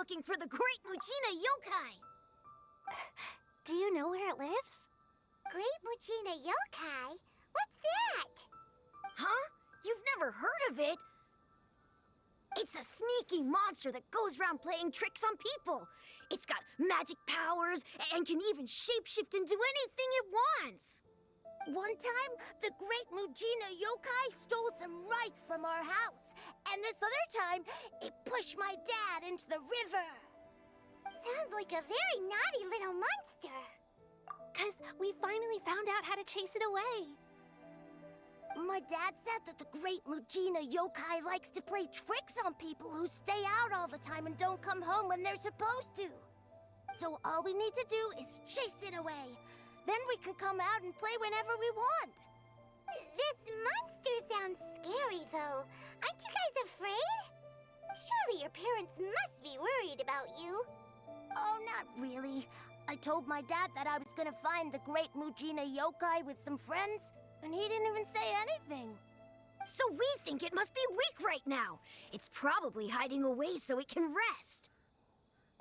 looking for the Great Mujina Yokai. Do you know where it lives? Great Mujina Yokai? What's that? Huh? You've never heard of it? It's a sneaky monster that goes around playing tricks on people. It's got magic powers and can even shapeshift into anything it wants. One time, the Great Mujina Yokai stole some rice from our house. And this other time, it pushed my dad into the river. Sounds like a very naughty little monster. 'Cause we finally found out how to chase it away. My dad said that the Great Mujina Yokai likes to play tricks on people who stay out all the time and don't come home when they're supposed to. So all we need to do is chase it away. Then we can come out and play whenever we want. This monster sounds scary, though. Aren't you guys afraid? Surely your parents must be worried about you. Oh, not really. I told my dad that I was gonna find the Great Mujina Yokai with some friends, and he didn't even say anything. So we think it must be weak right now. It's probably hiding away so it can rest.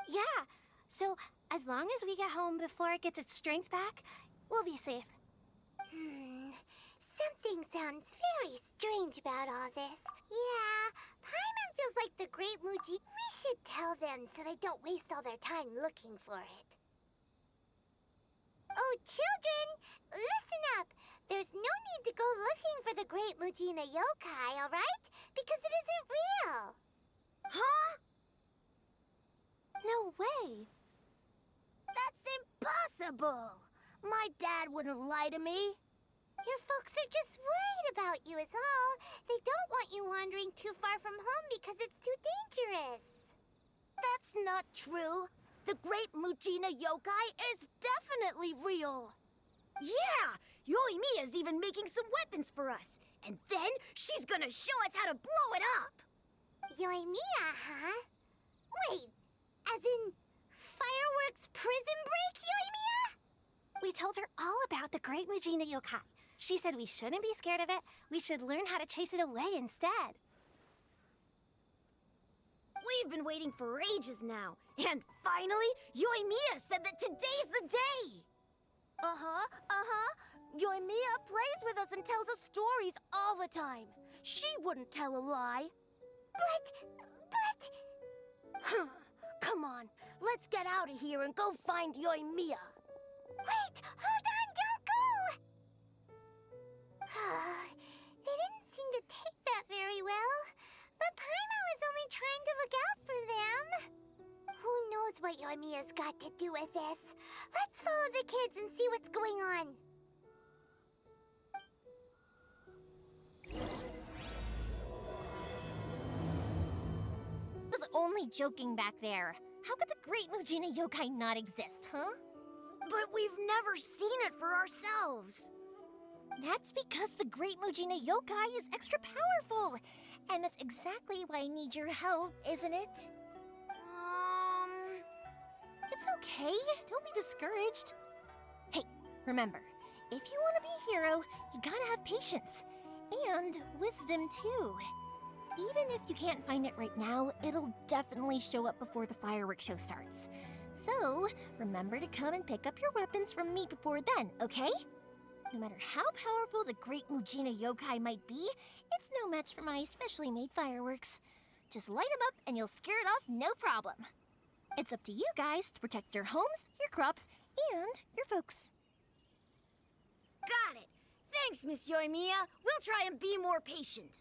Yeah, so as long as we get home before it gets its strength back, we'll be safe. Something sounds very strange about all this. Yeah, Paimon feels like the Great Muji. We should tell them so they don't waste all their time looking for it. Oh, children, listen up. There's no need to go looking for the Great Mujina Yokai, all right? Because it isn't real. Huh? No way. That's impossible. My dad wouldn't lie to me. Your folks are just worried about you is all. They don't want you wandering too far from home because it's too dangerous. That's not true. The Great Mujina Yokai is definitely real. Yeah! Yoimiya's even making some weapons for us. And then she's gonna show us how to blow it up. Yoimiya, huh? Wait, as in fireworks prison break, Yoimiya? We told her all about the Great Mujina Yokai. She said we shouldn't be scared of it. We should learn how to chase it away instead. We've been waiting for ages now. And finally, Yoimiya said that today's the day. Yoimiya plays with us and tells us stories all the time. She wouldn't tell a lie. But... Come on, let's get out of here and go find Yoimiya. Wait, hold on, don't go! They didn't seem to take that very well. But Paimon was only trying to look out for them. Who knows what Yoimiya's got to do with this? Let's follow the kids and see what's going on. I was only joking back there. How could the Great Mujina Yokai not exist, huh? But we've never seen it for ourselves. That's because the Great Mujina Yokai is extra powerful. And that's exactly why I need your help, isn't it? It's okay. Don't be discouraged. Hey, remember, if you want to be a hero, you gotta have patience. And wisdom, too. Even if you can't find it right now, it'll definitely show up before the fireworks show starts. So, remember to come and pick up your weapons from me before then, okay? No matter how powerful the Great Mujina Yokai might be, it's no match for my specially made fireworks. Just light them up and you'll scare it off no problem. It's up to you guys to protect your homes, your crops, and your folks. Got it. Thanks, Miss Yoimiya. We'll try and be more patient.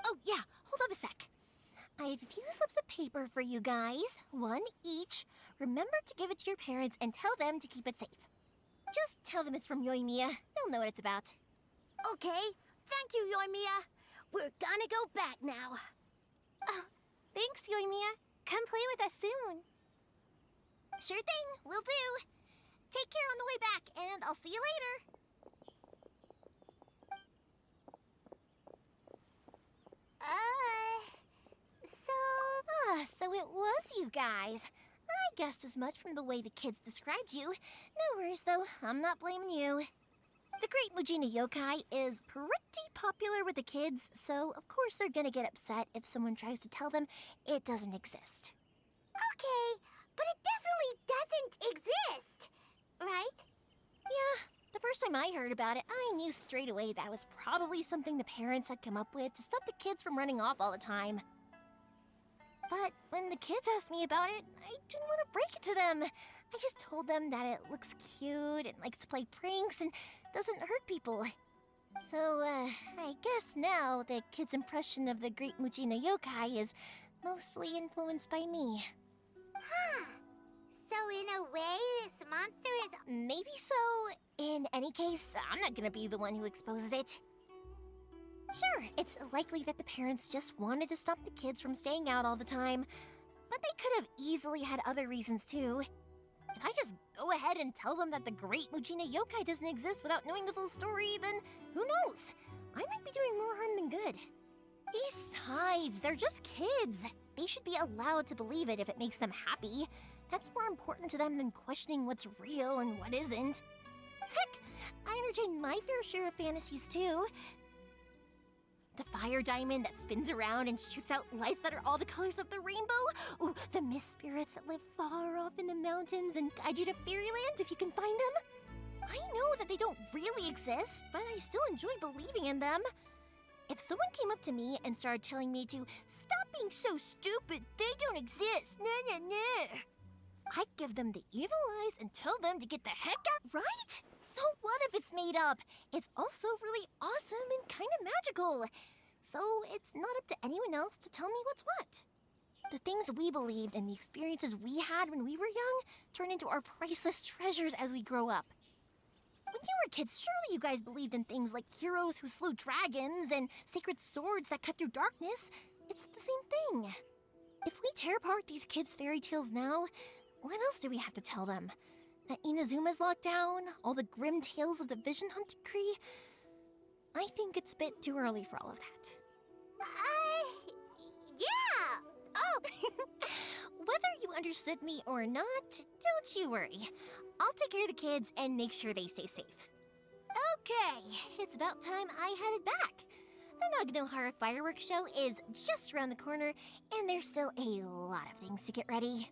Oh, yeah, hold up a sec. I have a few slips of paper for you guys, one each. Remember to give it to your parents and tell them to keep it safe. Just tell them it's from Yoimiya. They'll know what it's about. Okay, thank you, Yoimiya. We're gonna go back now. Oh, thanks, Yoimiya. Come play with us soon. Sure thing, will do. Take care on the way back, and I'll see you later. So it was you guys. I guessed as much from the way the kids described you. No worries, though. I'm not blaming you. The Great Mujina Yokai is pretty popular with the kids, so of course they're gonna get upset if someone tries to tell them it doesn't exist. Okay, but it definitely doesn't exist, right? Yeah, the first time I heard about it, I knew straight away that it was probably something the parents had come up with to stop the kids from running off all the time. But when the kids asked me about it, I didn't want to break it to them. I just told them that it looks cute and likes to play pranks and doesn't hurt people. So, I guess now the kids' impression of the Great Mujina Yokai is mostly influenced by me. Huh. So in a way, this monster is... Maybe so. In any case, I'm not gonna be the one who exposes it. Sure, it's likely that the parents just wanted to stop the kids from staying out all the time, but they could have easily had other reasons too. If I just go ahead and tell them that the Great Mujina Yokai doesn't exist without knowing the full story, then who knows? I might be doing more harm than good. Besides, they're just kids. They should be allowed to believe it if it makes them happy. That's more important to them than questioning what's real and what isn't. Heck, I entertain my fair share of fantasies too. The fire diamond that spins around and shoots out lights that are all the colors of the rainbow. Ooh, the mist spirits that live far off in the mountains and guide you to fairyland if you can find them. I know that they don't really exist, but I still enjoy believing in them. If someone came up to me and started telling me to stop being so stupid, they don't exist, nah, nah, nah, I'd give them the evil eyes and tell them to get the heck out, right? So what if it's made up? It's also really awesome and kind of magical. So it's not up to anyone else to tell me what's what. The things we believed and the experiences we had when we were young turn into our priceless treasures as we grow up. When you were kids, surely you guys believed in things like heroes who slew dragons and sacred swords that cut through darkness. It's the same thing. If we tear apart these kids' fairy tales now, what else do we have to tell them? That Inazuma's locked down? All the grim tales of the Vision Hunt Decree? I think it's a bit too early for all of that. Yeah! Oh! Whether you understood me or not, don't you worry. I'll take care of the kids and make sure they stay safe. Okay, it's about time I headed back. The Naganohara fireworks show is just around the corner, and there's still a lot of things to get ready.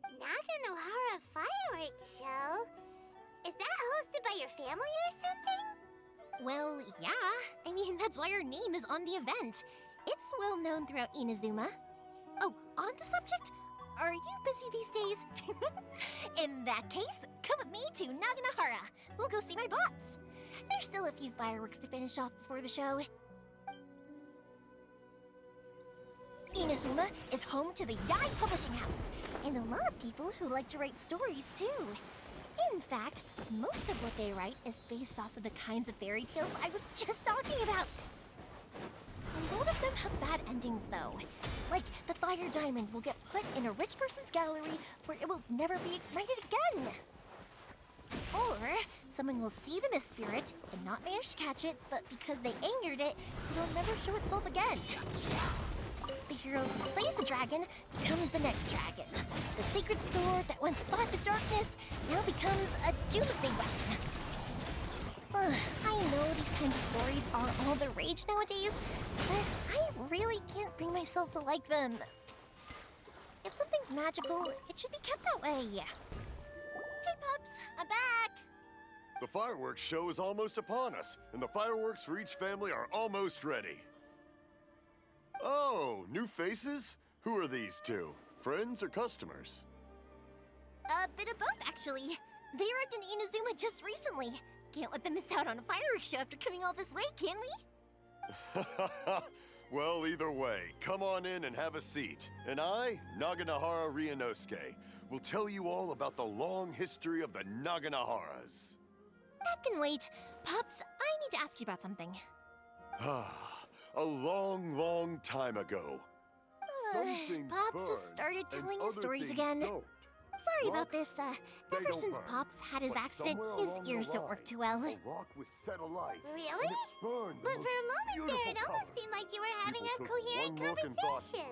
Naganohara fireworks show? Is that hosted by your family or something? Well, yeah. I mean, that's why our name is on the event. It's well known throughout Inazuma. Oh, on the subject, are you busy these days? In that case, come with me to Naganohara. We'll go see my bots. There's still a few fireworks to finish off before the show. Inazuma is home to the Yai Publishing House, and a lot of people who like to write stories too. In fact, most of what they write is based off of the kinds of fairy tales I was just talking about. A lot of them have bad endings though. Like, the fire diamond will get put in a rich person's gallery where it will never be ignited again. Or, someone will see the mist spirit and not manage to catch it, but because they angered it, it'll never show itself again. The hero who slays the dragon becomes the next dragon. The sacred sword that once fought the darkness now becomes a doomsday weapon. I know these kinds of stories are all the rage nowadays, but I really can't bring myself to like them. If something's magical, it should be kept that way. Hey, pups, I'm back. The fireworks show is almost upon us, and the fireworks for each family are almost ready. Oh, new faces? Who are these two? Friends or customers? A bit of both, actually. They arrived in Inazuma just recently. Can't let them miss out on a fireworks show after coming all this way, can we? Well, either way, come on in and have a seat. And I, Naganohara Ryunosuke, will tell you all about the long history of the Naganoharas. That can wait. Pops, I need to ask you about something. A long, long time ago. Pops has started telling his stories again. Sorry about this. Ever since Pops had his accident, his ears don't work too well. Really? But for a moment there, it almost seemed like you were having a coherent conversation.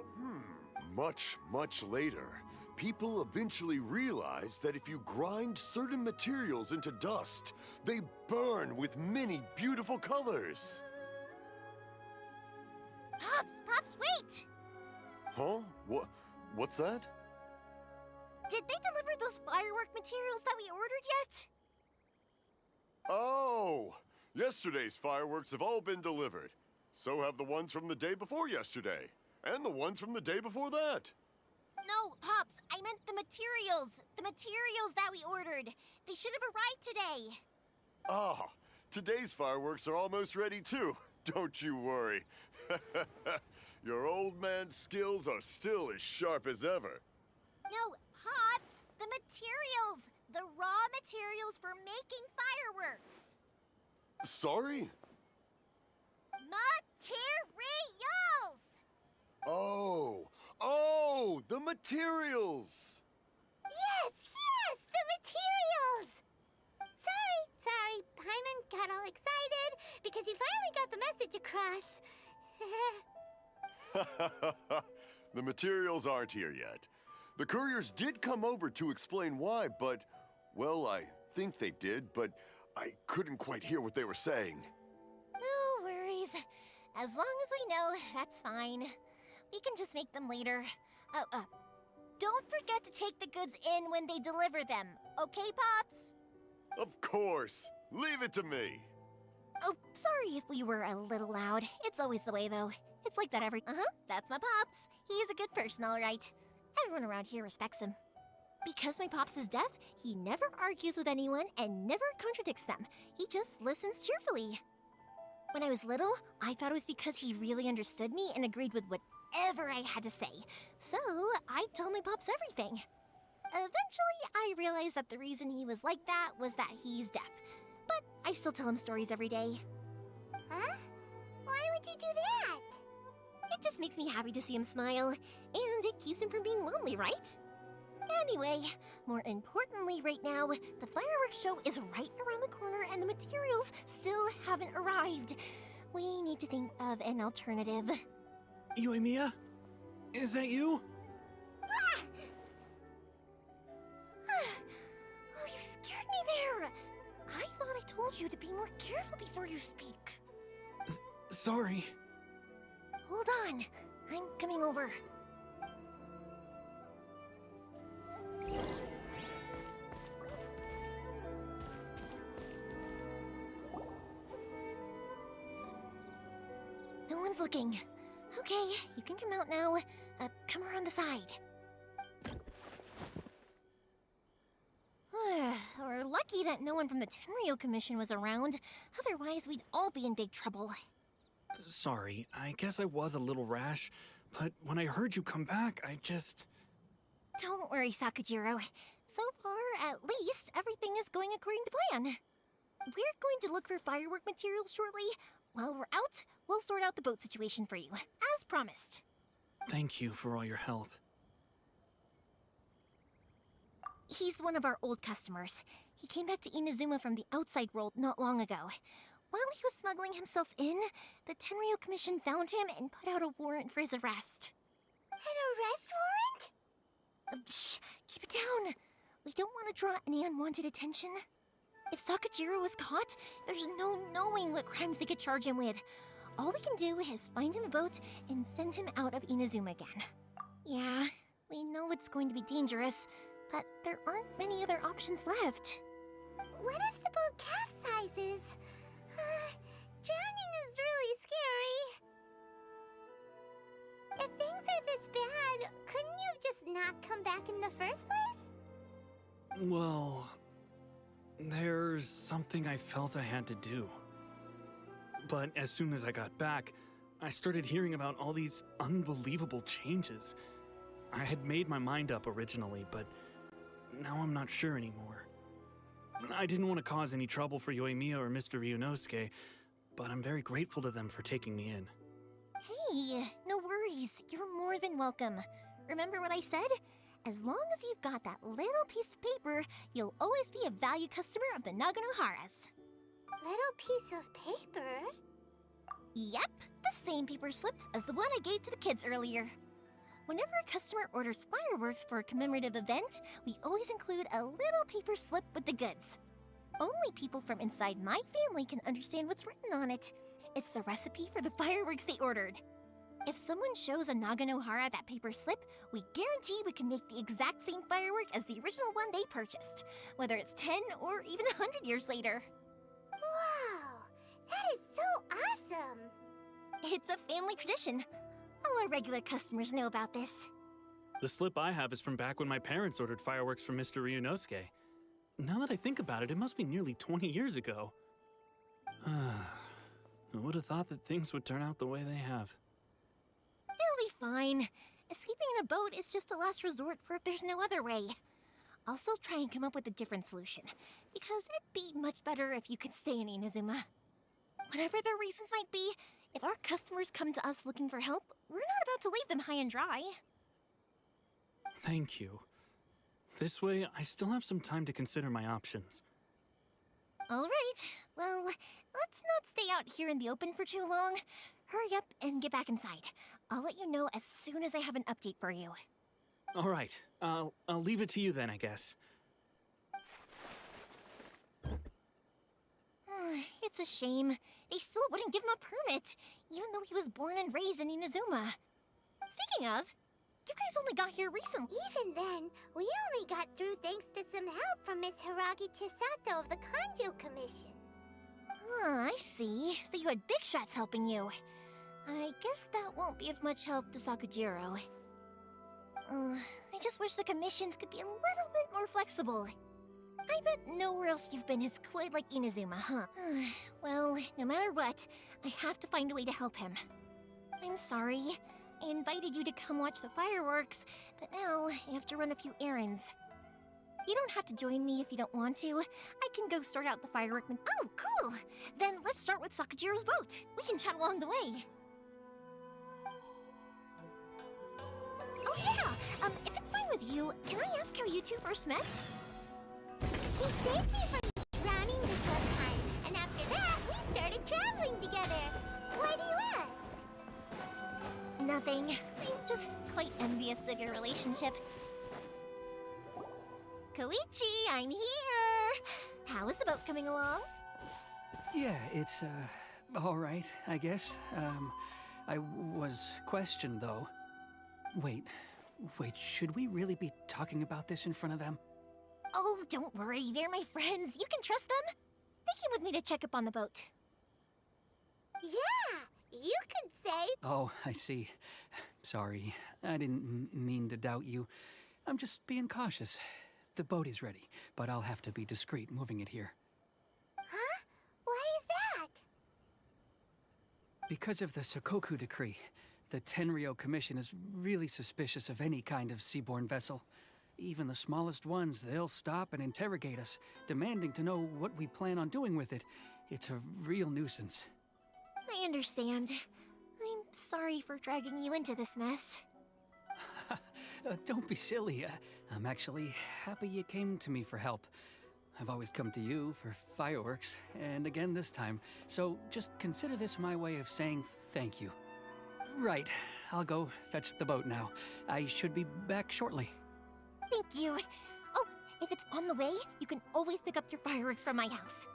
Much, much later, people eventually realized that if you grind certain materials into dust, they burn with many beautiful colors. Pops, wait! Huh? What's that? Did they deliver those firework materials that we ordered yet? Oh, yesterday's fireworks have all been delivered. So have the ones from the day before yesterday, and the ones from the day before that. No, Pops, I meant the materials. The materials that we ordered. They should have arrived today. Ah, today's fireworks are almost ready too. Don't you worry. Your old man's skills are still as sharp as ever. No, Pops, the materials. The raw materials for making fireworks. Sorry? Materials! Oh, the materials! Yes, the materials! Sorry, Paimon got all excited because he finally got the message across. The materials aren't here yet. The couriers did come over to explain why, but, well, I think they did, but I couldn't quite hear what they were saying. No worries. As long as we know, that's fine. We can just make them later. Don't forget to take the goods in when they deliver them, okay, Pops? Of course. Leave it to me. Oh, sorry if we were a little loud. It's always the way, though. It's like that every... that's my Pops. He's a good person, all right. Everyone around here respects him. Because my Pops is deaf, he never argues with anyone and never contradicts them. He just listens cheerfully. When I was little, I thought it was because he really understood me and agreed with whatever I had to say. So, I'd tell my Pops everything. Eventually, I realized that the reason he was like that was that he's deaf. But I still tell him stories every day. Huh? Why would you do that? It just makes me happy to see him smile, and it keeps him from being lonely, right? Anyway, more importantly right now, the fireworks show is right around the corner and the materials still haven't arrived. We need to think of an alternative. Yoimiya? Is that you? Oh, you scared me there! I thought I told you to be more careful before you speak. Sorry. Hold on, I'm coming over. No one's looking. Okay, you can come out now. Come around the side. We're lucky that no one from the Tenryo Commission was around. Otherwise, we'd all be in big trouble. Sorry, I guess I was a little rash, but when I heard you come back, I just... Don't worry, Sakujiro. So far, at least, everything is going according to plan. We're going to look for firework materials shortly. While we're out, we'll sort out the boat situation for you, as promised. Thank you for all your help. He's one of our old customers. He came back to Inazuma from the outside world not long ago. While he was smuggling himself in, the Tenryo Commission found him and put out a warrant for his arrest. An arrest warrant? Shh! Keep it down! We don't want to draw any unwanted attention. If Sakujiro was caught, there's no knowing what crimes they could charge him with. All we can do is find him a boat and send him out of Inazuma again. Yeah, we know it's going to be dangerous, but there aren't many other options left. What if the boat capsizes? Drowning is really scary. If things are this bad, couldn't you have just not come back in the first place? Well, there's something I felt I had to do. But as soon as I got back, I started hearing about all these unbelievable changes. I had made my mind up originally, but now I'm not sure anymore. I didn't want to cause any trouble for Yoimiya or Mr. Ryunosuke, but I'm very grateful to them for taking me in. Hey, no worries. You're more than welcome. Remember what I said? As long as you've got that little piece of paper, you'll always be a valued customer of the Naganoharas. Little piece of paper? Yep, the same paper slips as the one I gave to the kids earlier. Whenever a customer orders fireworks for a commemorative event, we always include a little paper slip with the goods. Only people from inside my family can understand what's written on it. It's the recipe for the fireworks they ordered. If someone shows a Naganohara that paper slip, we guarantee we can make the exact same firework as the original one they purchased, whether it's 10 or even 100 years later. Wow, that is so awesome! It's a family tradition. All our regular customers know about this. The slip I have is from back when my parents ordered fireworks from Mr. Ryunosuke. Now that I think about it, it must be nearly 20 years ago. I would have thought that things would turn out the way they have. It'll be fine. Escaping in a boat is just a last resort for if there's no other way. I'll still try and come up with a different solution, because it'd be much better if you could stay in Inazuma. Whatever their reasons might be, if our customers come to us looking for help, we're not about to leave them high and dry. Thank you. This way, I still have some time to consider my options. All right, well, let's not stay out here in the open for too long. Hurry up and get back inside. I'll let you know as soon as I have an update for you. All right, I'll leave it to you then, I guess. It's a shame. They still wouldn't give him a permit, even though he was born and raised in Inazuma. Speaking of, you guys only got here recently. Even then, we only got through thanks to some help from Miss Hiragi Chisato of the Kanjo Commission. I see. So you had big shots helping you. I guess that won't be of much help to Sakujiro. I just wish the commissions could be a little bit more flexible. I bet nowhere else you've been is quite like Inazuma, huh? Well, no matter what, I have to find a way to help him. I'm sorry. I invited you to come watch the fireworks, but now I have to run a few errands. You don't have to join me if you don't want to. I can go sort out the firework. Oh, cool! Then let's start with Sakujiro's boat. We can chat along the way. Oh yeah! If it's fine with you, can I ask how you two first met? She saved me from drowning this one time, and after that, we started traveling together. Why do you ask? Nothing. I'm just quite envious of your relationship. Koichi, I'm here! How is the boat coming along? Yeah, it's, all right, I guess. I was questioned, though. Wait, should we really be talking about this in front of them? Oh, don't worry, they're my friends. You can trust them. They came with me to check up on the boat. Yeah, you could say. Oh, I see. Sorry, I didn't mean to doubt you. I'm just being cautious. The boat is ready, but I'll have to be discreet moving it here. Huh? Why is that? Because of the Sokoku decree, the Tenryo Commission is really suspicious of any kind of seaborne vessel. Even the smallest ones, they'll stop and interrogate us, demanding to know what we plan on doing with it. It's a real nuisance. I understand. I'm sorry for dragging you into this mess. Don't be silly. I'm actually happy you came to me for help. I've always come to you for fireworks, and again this time, so just consider this my way of saying thank you. Right, I'll go fetch the boat now. I should be back shortly. Thank you. Oh, if it's on the way, you can always pick up your fireworks from my house.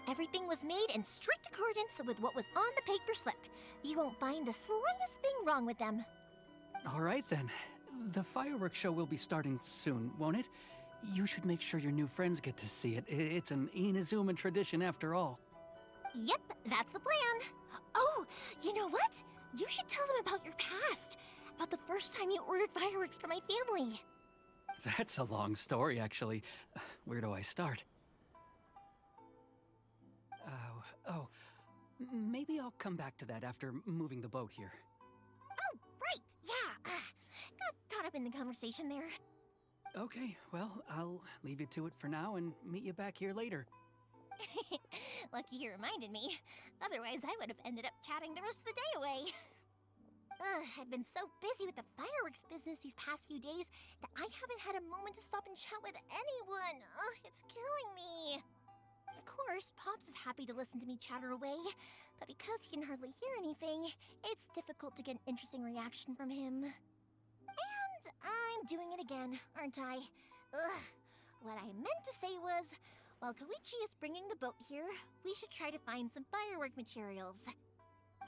Everything was made in strict accordance with what was on the paper slip. You won't find the slightest thing wrong with them. All right then. The fireworks show will be starting soon, won't it? You should make sure your new friends get to see it. It's an Inazuma tradition after all. Yep, that's the plan. Oh, you know what? You should tell them about your past. About the first time you ordered fireworks for my family. That's a long story, actually. Where do I start? Maybe I'll come back to that after moving the boat here. Oh, right, yeah. Got caught up in the conversation there. Okay, well, I'll leave you to it for now and meet you back here later. Lucky you reminded me. Otherwise, I would have ended up chatting the rest of the day away. I've been so busy with the fireworks business these past few days that I haven't had a moment to stop and chat with anyone. It's killing me. Of course, Pops is happy to listen to me chatter away, but because he can hardly hear anything, it's difficult to get an interesting reaction from him. And I'm doing it again, aren't I? What I meant to say was, while Koichi is bringing the boat here, we should try to find some firework materials.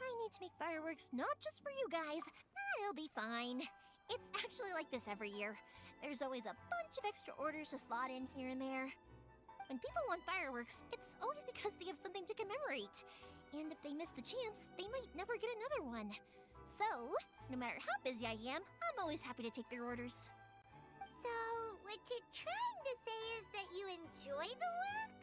I need to make fireworks not just for you guys. It'll be fine. It's actually like this every year. There's always a bunch of extra orders to slot in here and there. When people want fireworks, it's always because they have something to commemorate. And if they miss the chance, they might never get another one. So, no matter how busy I am, I'm always happy to take their orders. So, what you're trying to say is that you enjoy the work?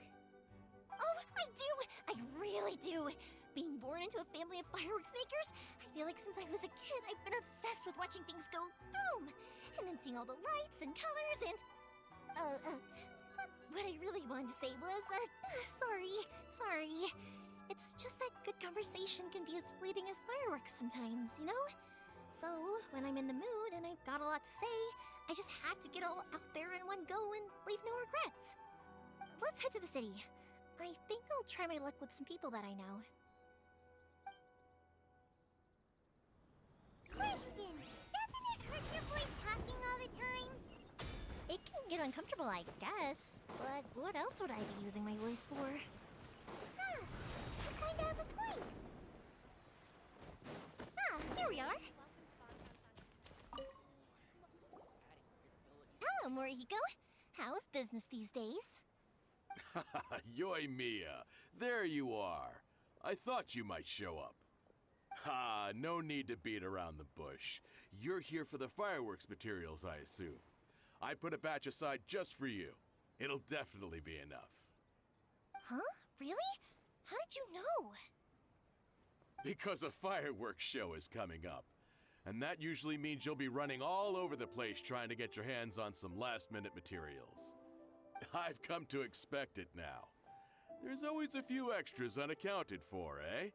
Oh, I do! I really do! Being born into a family of fireworks makers, I feel like since I was a kid, I've been obsessed with watching things go boom! And then seeing all the lights and colors and... What I really wanted to say was, sorry. It's just that good conversation can be as fleeting as fireworks sometimes, you know? So, when I'm in the mood and I've got a lot to say, I just have to get all out there in one go and leave no regrets. Let's head to the city. I think I'll try my luck with some people that I know. Question! Doesn't it hurt your voice talking all the time? It can get uncomfortable, I guess, but what else would I be using my voice for? Huh. You kind of have a point. Ah, here we are. Hello, Morihiko. How's business these days? Yoi Mia, there you are. I thought you might show up. Ha, no need to beat around the bush. You're here for the fireworks materials, I assume. I put a batch aside just for you. It'll definitely be enough. Huh? Really? How did you know? Because a fireworks show is coming up. And that usually means you'll be running all over the place trying to get your hands on some last-minute materials. I've come to expect it now. There's always a few extras unaccounted for, eh?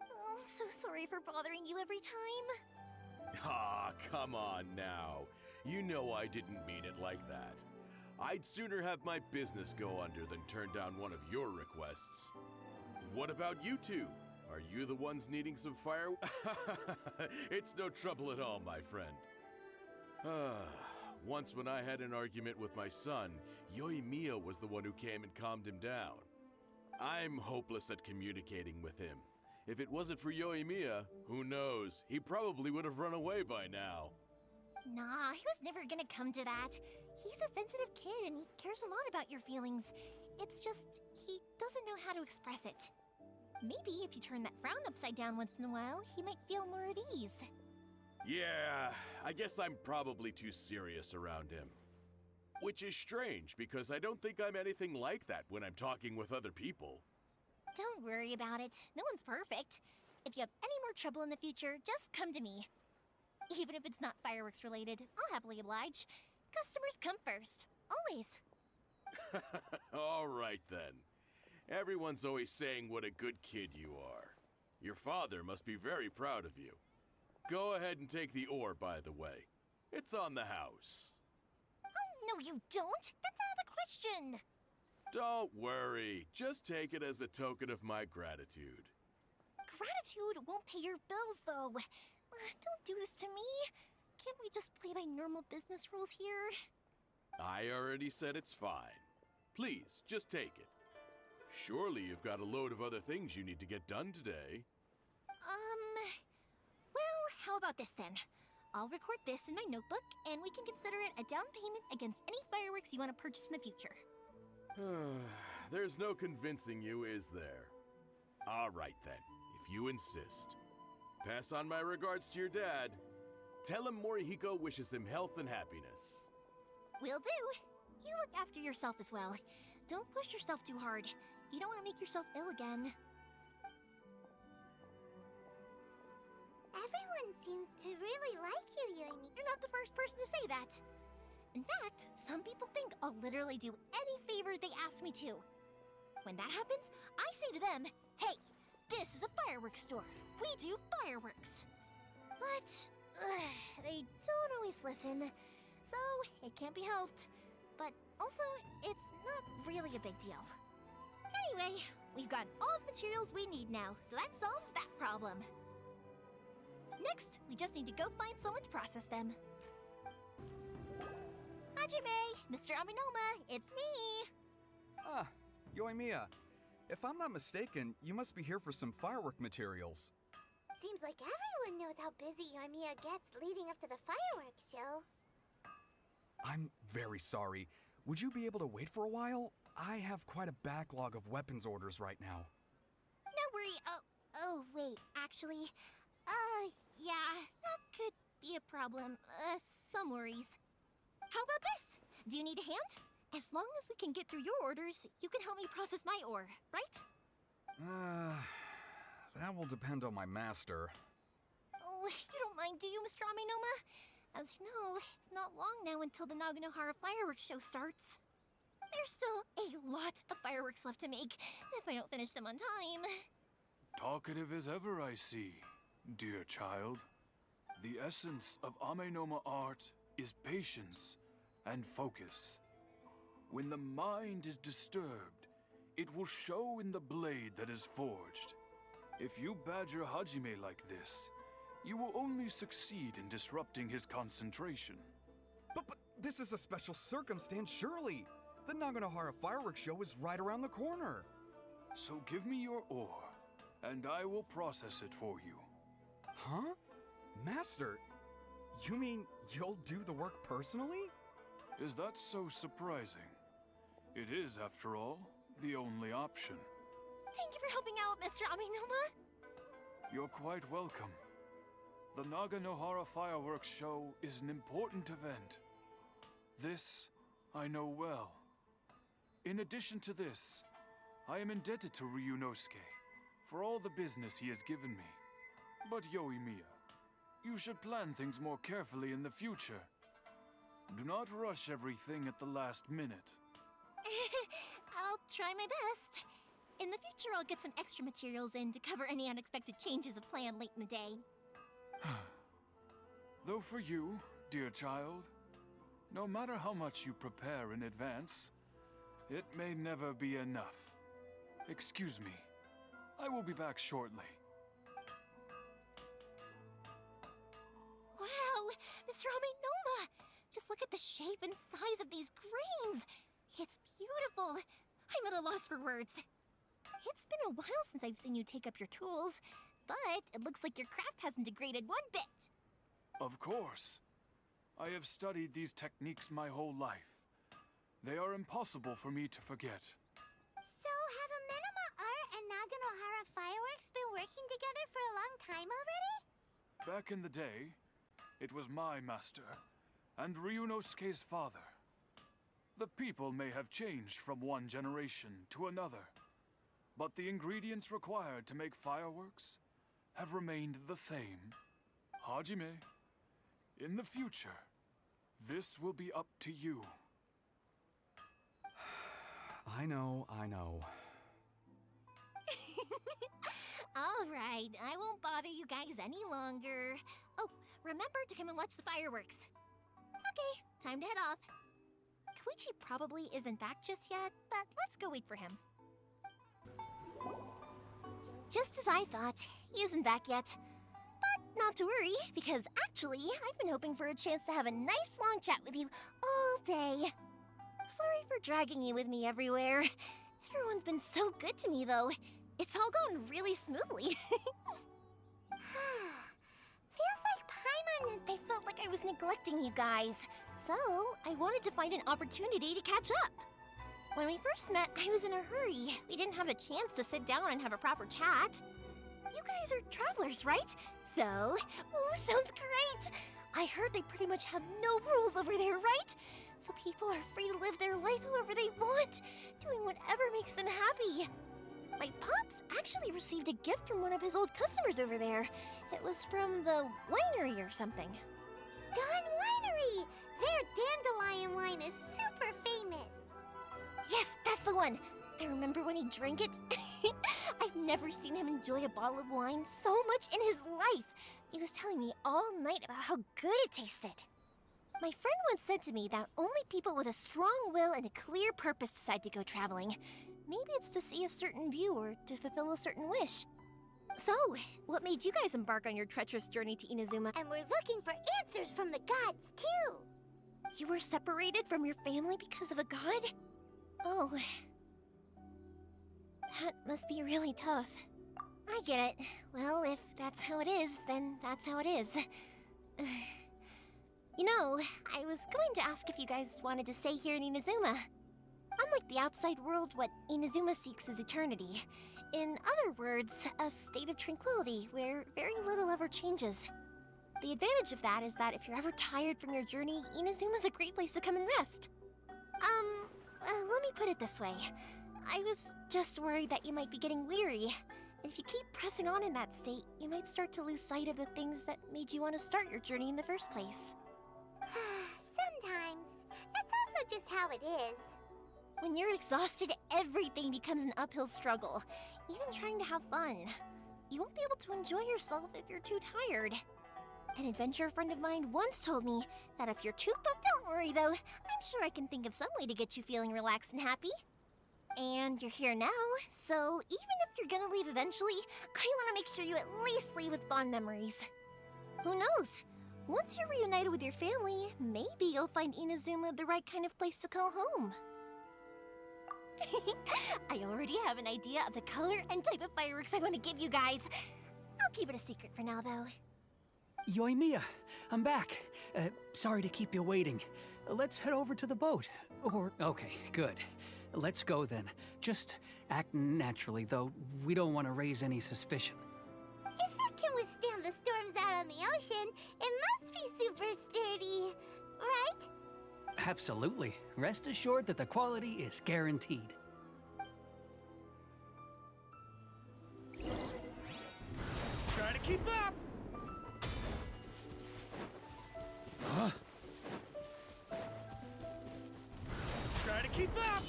Oh, so sorry for bothering you every time. Ah, come on now. You know I didn't mean it like that. I'd sooner have my business go under than turn down one of your requests. What about you two? Are you the ones needing some fire? It's no trouble at all, my friend. Once when I had an argument with my son, Yoimiya was the one who came and calmed him down. I'm hopeless at communicating with him. If it wasn't for Yoimiya, who knows? He probably would have run away by now. Nah, he was never gonna come to that. He's a sensitive kid and he cares a lot about your feelings. It's just, he doesn't know how to express it. Maybe if you turn that frown upside down once in a while, he might feel more at ease. Yeah, I guess I'm probably too serious around him. Which is strange, because I don't think I'm anything like that when I'm talking with other people. Don't worry about it. No one's perfect. If you have any more trouble in the future, just come to me. Even if it's not fireworks related, I'll happily oblige. Customers come first. Always. All right then. Everyone's always saying what a good kid you are. Your father must be very proud of you. Go ahead and take the ore, by the way. It's on the house. Oh, no you don't! That's out of the question! Don't worry. Just take it as a token of my gratitude. Gratitude won't pay your bills, though. Don't do this to me. Can't we just play by normal business rules here? I already said it's fine. Please, just take it. Surely you've got a load of other things you need to get done today. Well, how about this then? I'll record this in my notebook, and we can consider it a down payment against any fireworks you want to purchase in the future. There's no convincing you, is there? All right then, if you insist. Pass on my regards to your dad. Tell him Morihiko wishes him health and happiness. Will do. You look after yourself as well. Don't push yourself too hard. You don't want to make yourself ill again. Everyone seems to really like you, Yoimi. You're not the first person to say that. In fact, some people think I'll literally do any favor they ask me to. When that happens, I say to them, hey, this is a fireworks store. We do fireworks. But they don't always listen, so it can't be helped. But also, it's not really a big deal. Anyway, we've gotten all the materials we need now, so that solves that problem. Next, we just need to go find someone to process them. Hajime, Mr. Aminoma, it's me! Ah, Yoimiya. If I'm not mistaken, you must be here for some firework materials. Seems like everyone knows how busy Yoimiya gets leading up to the fireworks show. I'm very sorry. Would you be able to wait for a while? I have quite a backlog of weapons orders right now. No worry. Oh, wait. Actually, yeah, that could be a problem. Some worries. How about this? Do you need a hand? As long as we can get through your orders, you can help me process my ore, right? That will depend on my master. Oh, you don't mind, do you, Mr. Amenoma? As you know, it's not long now until the Naganohara fireworks show starts. There's still a lot of fireworks left to make if I don't finish them on time. Talkative as ever, I see, dear child. The essence of Amenoma art is patience and focus. When the mind is disturbed, it will show in the blade that is forged. If you badger Hajime like this, you will only succeed in disrupting his concentration. But this is a special circumstance, surely. The Naganohara fireworks show is right around the corner. So give me your ore, and I will process it for you. Huh? Master, you mean you'll do the work personally? Is that so surprising? It is, after all, the only option. Thank you for helping out, Mr. Amenoma. You're quite welcome. The Naganohara fireworks show is an important event. This I know well. In addition to this, I am indebted to Ryunosuke for all the business he has given me. But Yoimiya, you should plan things more carefully in the future. Do not rush everything at the last minute. I'll try my best. In the future, I'll get some extra materials in to cover any unexpected changes of plan late in the day. Though for you, dear child, no matter how much you prepare in advance, it may never be enough. Excuse me. I will be back shortly. Wow, Mr. Amenoma! Just look at the shape and size of these grains! It's beautiful! I'm at a loss for words. It's been a while since I've seen you take up your tools, but it looks like your craft hasn't degraded one bit. Of course. I have studied these techniques my whole life. They are impossible for me to forget. So, have Amenoma Art and Naganohara Fireworks been working together for a long time already? Back in the day, it was my master, and Ryunosuke's father. The people may have changed from one generation to another, but the ingredients required to make fireworks have remained the same. Hajime, in the future, this will be up to you. I know. All right, I won't bother you guys any longer. Oh, remember to come and watch the fireworks. Okay, time to head off. Koichi probably isn't back just yet, but let's go wait for him. Just as I thought, he isn't back yet. But not to worry, because actually, I've been hoping for a chance to have a nice long chat with you all day. Sorry for dragging you with me everywhere. Everyone's been so good to me, though. It's all gone really smoothly. Feels like Paimon is... I felt like I was neglecting you guys, so I wanted to find an opportunity to catch up. When we first met, I was in a hurry. We didn't have a chance to sit down and have a proper chat. You guys are travelers, right? So, ooh, sounds great! I heard they pretty much have no rules over there, right? So people are free to live their life however they want, doing whatever makes them happy. My pops actually received a gift from one of his old customers over there. It was from the winery or something. Dawn Winery! Their dandelion wine is super famous. Yes, that's the one! I remember when he drank it. I've never seen him enjoy a bottle of wine so much in his life. He was telling me all night about how good it tasted. My friend once said to me that only people with a strong will and a clear purpose decide to go traveling. Maybe it's to see a certain view or to fulfill a certain wish. So, what made you guys embark on your treacherous journey to Inazuma? And we're looking for answers from the gods, too. You were separated from your family because of a god? Oh. That must be really tough. I get it. Well, if that's how it is, then that's how it is. You know, I was going to ask if you guys wanted to stay here in Inazuma. Unlike the outside world, what Inazuma seeks is eternity. In other words, a state of tranquility where very little ever changes. The advantage of that is that if you're ever tired from your journey, Inazuma's a great place to come and rest. Let me put it this way. I was just worried that you might be getting weary. And if you keep pressing on in that state, you might start to lose sight of the things that made you want to start your journey in the first place. Sometimes. That's also just how it is. When you're exhausted, everything becomes an uphill struggle, even trying to have fun. You won't be able to enjoy yourself if you're too tired. An adventurer friend of mine once told me that if you're too don't worry though, I'm sure I can think of some way to get you feeling relaxed and happy. And you're here now, so even if you're gonna leave eventually, I want to make sure you at least leave with fond memories. Who knows? Once you're reunited with your family, maybe you'll find Inazuma the right kind of place to call home. I already have an idea of the color and type of fireworks I want to give you guys. I'll keep it a secret for now, though. Yoimiya, I'm back. Sorry to keep you waiting. Let's head over to the boat. Okay, good. Let's go then. Just act naturally, though we don't want to raise any suspicion. If it can withstand the storms out on the ocean, it must be super sturdy, right? Absolutely. Rest assured that the quality is guaranteed. Try to keep up! Huh? Try to keep up!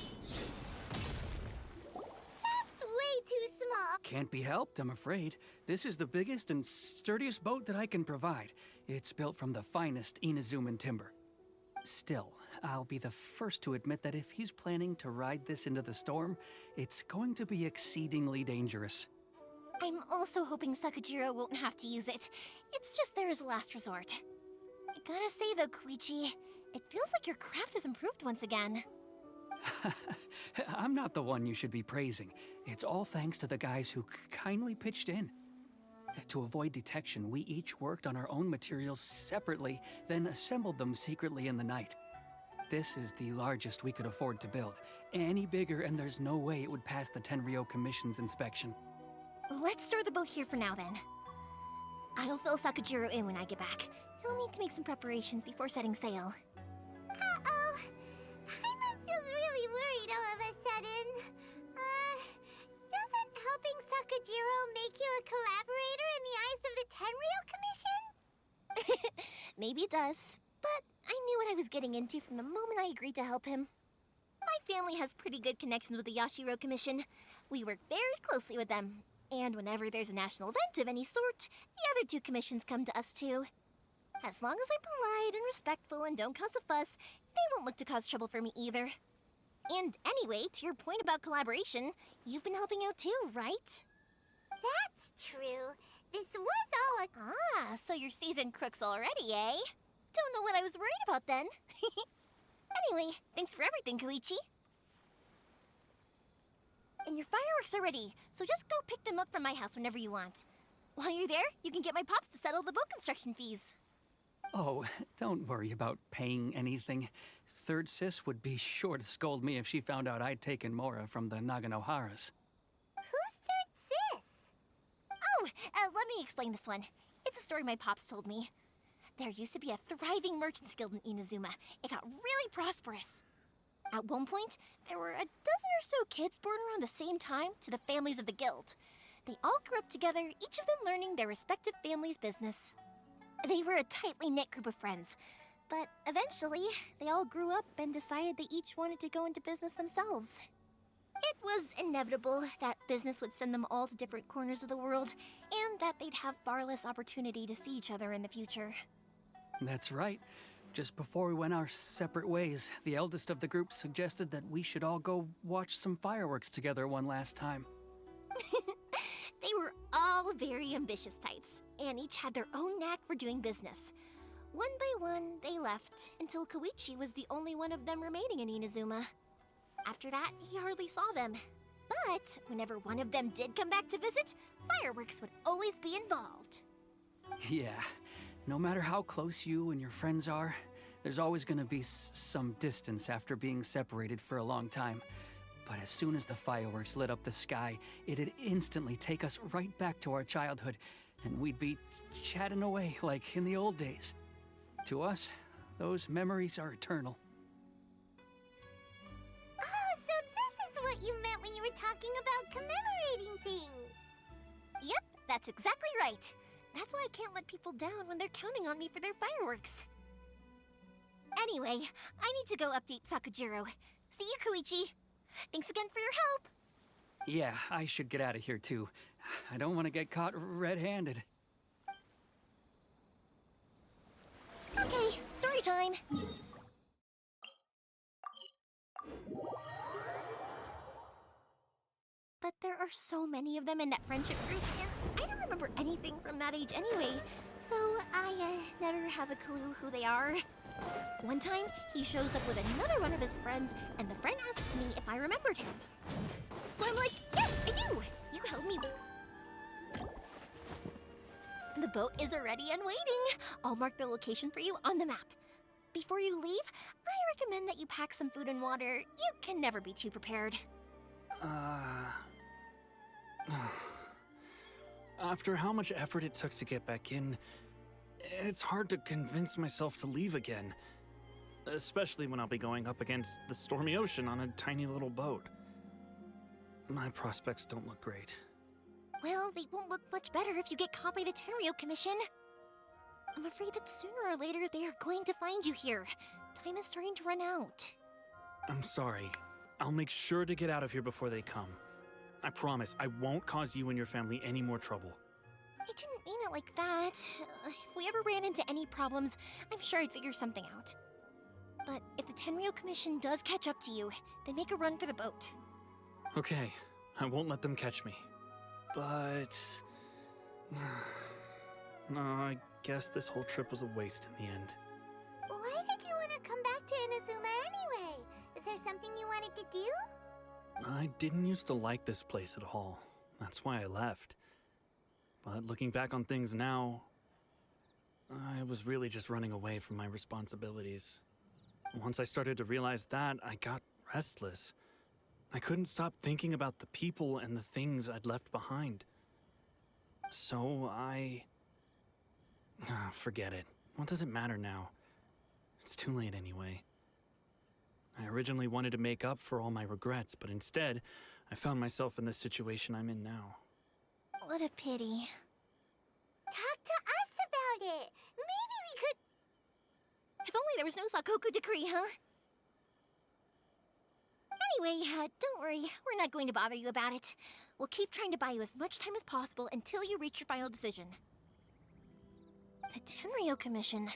That's way too small. Can't be helped, I'm afraid. This is the biggest and sturdiest boat that I can provide. It's built from the finest Inazuman timber. Still, I'll be the first to admit that if he's planning to ride this into the storm, it's going to be exceedingly dangerous. I'm also hoping Sakajiro won't have to use it. It's just there as a last resort. I gotta say though, Koichi, it feels like your craft has improved once again. I'm not the one you should be praising. It's all thanks to the guys who kindly pitched in. To avoid detection, we each worked on our own materials separately, then assembled them secretly in the night. This is the largest we could afford to build. Any bigger and there's no way it would pass the Tenryou Commission's inspection. Let's store the boat here for now then. I'll fill Sakajiro in when I get back. He'll need to make some preparations before setting sail. Uh-oh. Paimon feels really worried all of a sudden. Doesn't helping Sakajiro make you a collaborator in the eyes of the Tenryou Commission? Maybe it does, but I knew what I was getting into from the moment I agreed to help him. My family has pretty good connections with the Yashiro Commission. We work very closely with them, and whenever there's a national event of any sort, the other two commissions come to us too. As long as I'm polite and respectful and don't cause a fuss, they won't look to cause trouble for me either. And anyway, to your point about collaboration, you've been helping out too, right? That's true. This was all a... Ah, so you're seasoned crooks already, eh? Don't know what I was worried about then. Anyway, thanks for everything, Koichi. And your fireworks are ready, so just go pick them up from my house whenever you want. While you're there, you can get my pops to settle the boat construction fees. Oh, don't worry about paying anything. Third Sis would be sure to scold me if she found out I'd taken Mora from the Naganoharas. Who's Third Sis? Oh, let me explain this one. It's a story my pops told me. There used to be a thriving merchants guild in Inazuma. It got really prosperous. At one point, there were a dozen or so kids born around the same time to the families of the guild. They all grew up together, each of them learning their respective family's business. They were a tightly knit group of friends, but eventually, they all grew up and decided they each wanted to go into business themselves. It was inevitable that business would send them all to different corners of the world, and that they'd have far less opportunity to see each other in the future. That's right. Just before we went our separate ways, the eldest of the group suggested that we should all go watch some fireworks together one last time. They were all very ambitious types, and each had their own knack for doing business. One by one, they left, until Koichi was the only one of them remaining in Inazuma. After that, he hardly saw them. But whenever one of them did come back to visit, fireworks would always be involved. Yeah, no matter how close you and your friends are, there's always gonna be some distance after being separated for a long time. But as soon as the fireworks lit up the sky, it'd instantly take us right back to our childhood, and we'd be chatting away like in the old days. To us, those memories are eternal. Oh, so this is what you meant when you were talking about commemorating things. Yep, that's exactly right. That's why I can't let people down when they're counting on me for their fireworks. Anyway, I need to go update Sakujiro. See you, Koichi. Thanks again for your help. Yeah, I should get out of here too. I don't want to get caught red-handed. Okay, story time. But there are so many of them in that friendship group, and I don't remember anything from that age anyway, so I never have a clue who they are. One time, he shows up with another one of his friends, and the friend asks me if I remembered him. So I'm like, yes, I do! You held me. The boat is ready and waiting. I'll mark the location for you on the map. Before you leave, I recommend that you pack some food and water. You can never be too prepared. After how much effort it took to get back in, it's hard to convince myself to leave again. Especially when I'll be going up against the stormy ocean on a tiny little boat. My prospects don't look great. Well, they won't look much better if you get caught by the Tenryou Commission. I'm afraid that sooner or later they are going to find you here. Time is starting to run out. I'm sorry. I'll make sure to get out of here before they come. I promise I won't cause you and your family any more trouble. I didn't mean it like that. If we ever ran into any problems, I'm sure I'd figure something out. But if the Tenryou Commission does catch up to you, then make a run for the boat. Okay, I won't let them catch me. But... no, I guess this whole trip was a waste in the end. Why did you want to come back to Inazuma anyway? Is there something you wanted to do? I didn't used to like this place at all. That's why I left. But looking back on things now, I was really just running away from my responsibilities. Once I started to realize that, I got restless. I couldn't stop thinking about the people and the things I'd left behind. So forget it. What does it matter now? It's too late anyway. I originally wanted to make up for all my regrets, but instead, I found myself in the situation I'm in now. What a pity. Talk to us about it. Maybe we could... If only there was no Sakoku decree, huh? Anyway, don't worry. We're not going to bother you about it. We'll keep trying to buy you as much time as possible until you reach your final decision. The Tenryou Commission.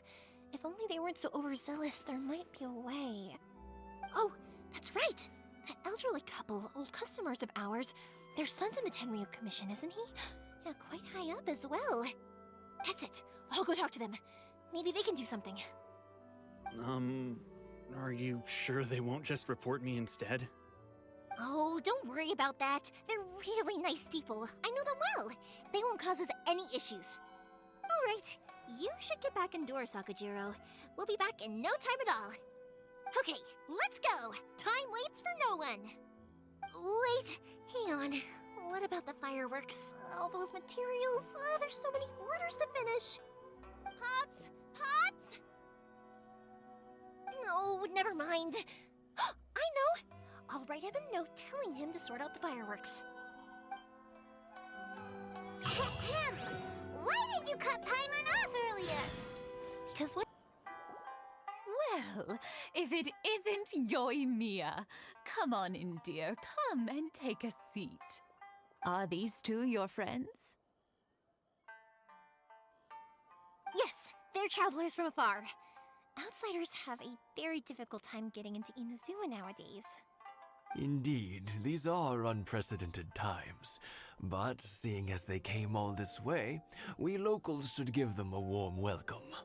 If only they weren't so overzealous, there might be a way. Oh, that's right! That elderly couple, old customers of ours, their son's in the Tenryou Commission, isn't he? Yeah, quite high up as well. That's it. I'll go talk to them. Maybe they can do something. Are you sure they won't just report me instead? Oh, don't worry about that. They're really nice people. I know them well. They won't cause us any issues. All right, you should get back indoors, Sakujiro. We'll be back in no time at all. Okay, let's go. Time waits for no one. Wait, hang on. What about the fireworks? All those materials? There's so many orders to finish. Pops! Pops! No, never mind. I know! I'll write him a note telling him to sort out the fireworks. Ahem! Why did you cut Paimon off earlier? Because what? Well, if it isn't Yoimiya, come on in, dear. Come and take a seat. Are these two your friends? Yes, they're travelers from afar. Outsiders have a very difficult time getting into Inazuma nowadays. Indeed, these are unprecedented times. But seeing as they came all this way, we locals should give them a warm welcome.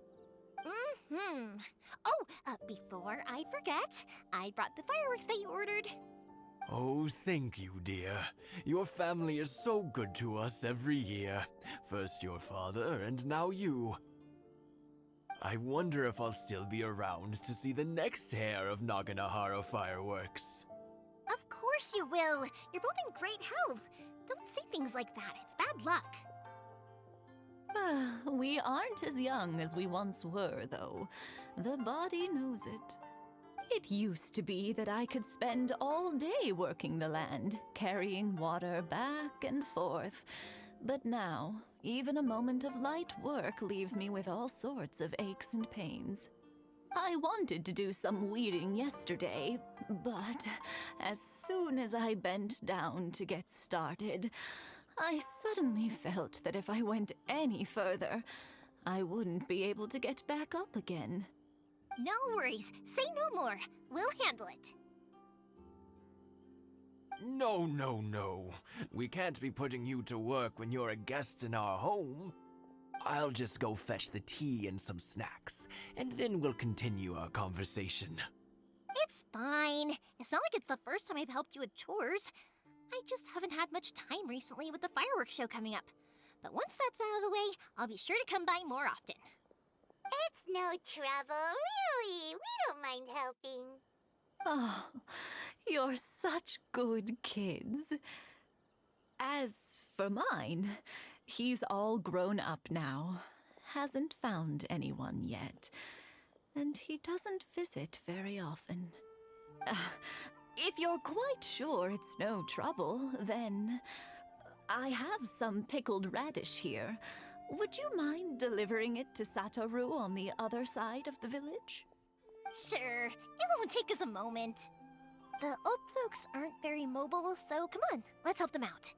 Oh, before I forget, I brought the fireworks that you ordered. Oh, thank you, dear. Your family is so good to us every year. First your father, and now you. I wonder if I'll still be around to see the next hair of Naganohara fireworks. Of course you will. You're both in great health. Don't say things like that. It's bad luck. We aren't as young as we once were, though. The body knows it. It used to be that I could spend all day working the land, carrying water back and forth. But now, even a moment of light work leaves me with all sorts of aches and pains. I wanted to do some weeding yesterday, but as soon as I bent down to get started, I suddenly felt that if I went any further, I wouldn't be able to get back up again. No worries. Say no more. We'll handle it. No, no, no. We can't be putting you to work when you're a guest in our home. I'll just go fetch the tea and some snacks, and then we'll continue our conversation. It's fine. It's not like it's the first time I've helped you with chores. I just haven't had much time recently with the fireworks show coming up. But once that's out of the way, I'll be sure to come by more often. It's no trouble, really. We don't mind helping. Oh, you're such good kids. As for mine, he's all grown up now, hasn't found anyone yet, and he doesn't visit very often. If you're quite sure it's no trouble, then I have some pickled radish here. Would you mind delivering it to Satoru on the other side of the village? Sure, it won't take us a moment. The old folks aren't very mobile, so come on, let's help them out.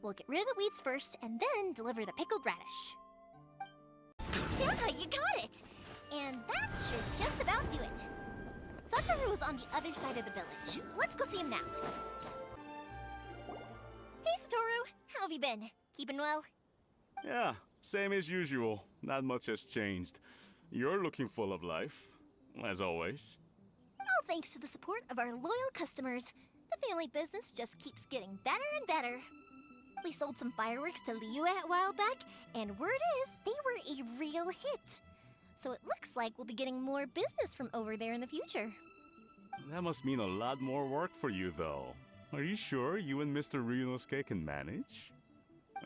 We'll get rid of the weeds first, and then deliver the pickled radish. Yeah, you got it! And that should just about do it. Satoru is on the other side of the village. Let's go see him now. Hey, Satoru, how have you been? Keeping well? Yeah, same as usual. Not much has changed. You're looking full of life, as always. All thanks to the support of our loyal customers, the family business just keeps getting better and better. We sold some fireworks to Liu a while back, and word is they were a real hit. So it looks like we'll be getting more business from over there in the future. That must mean a lot more work for you, though. Are you sure you and Mr. Ryunosuke can manage?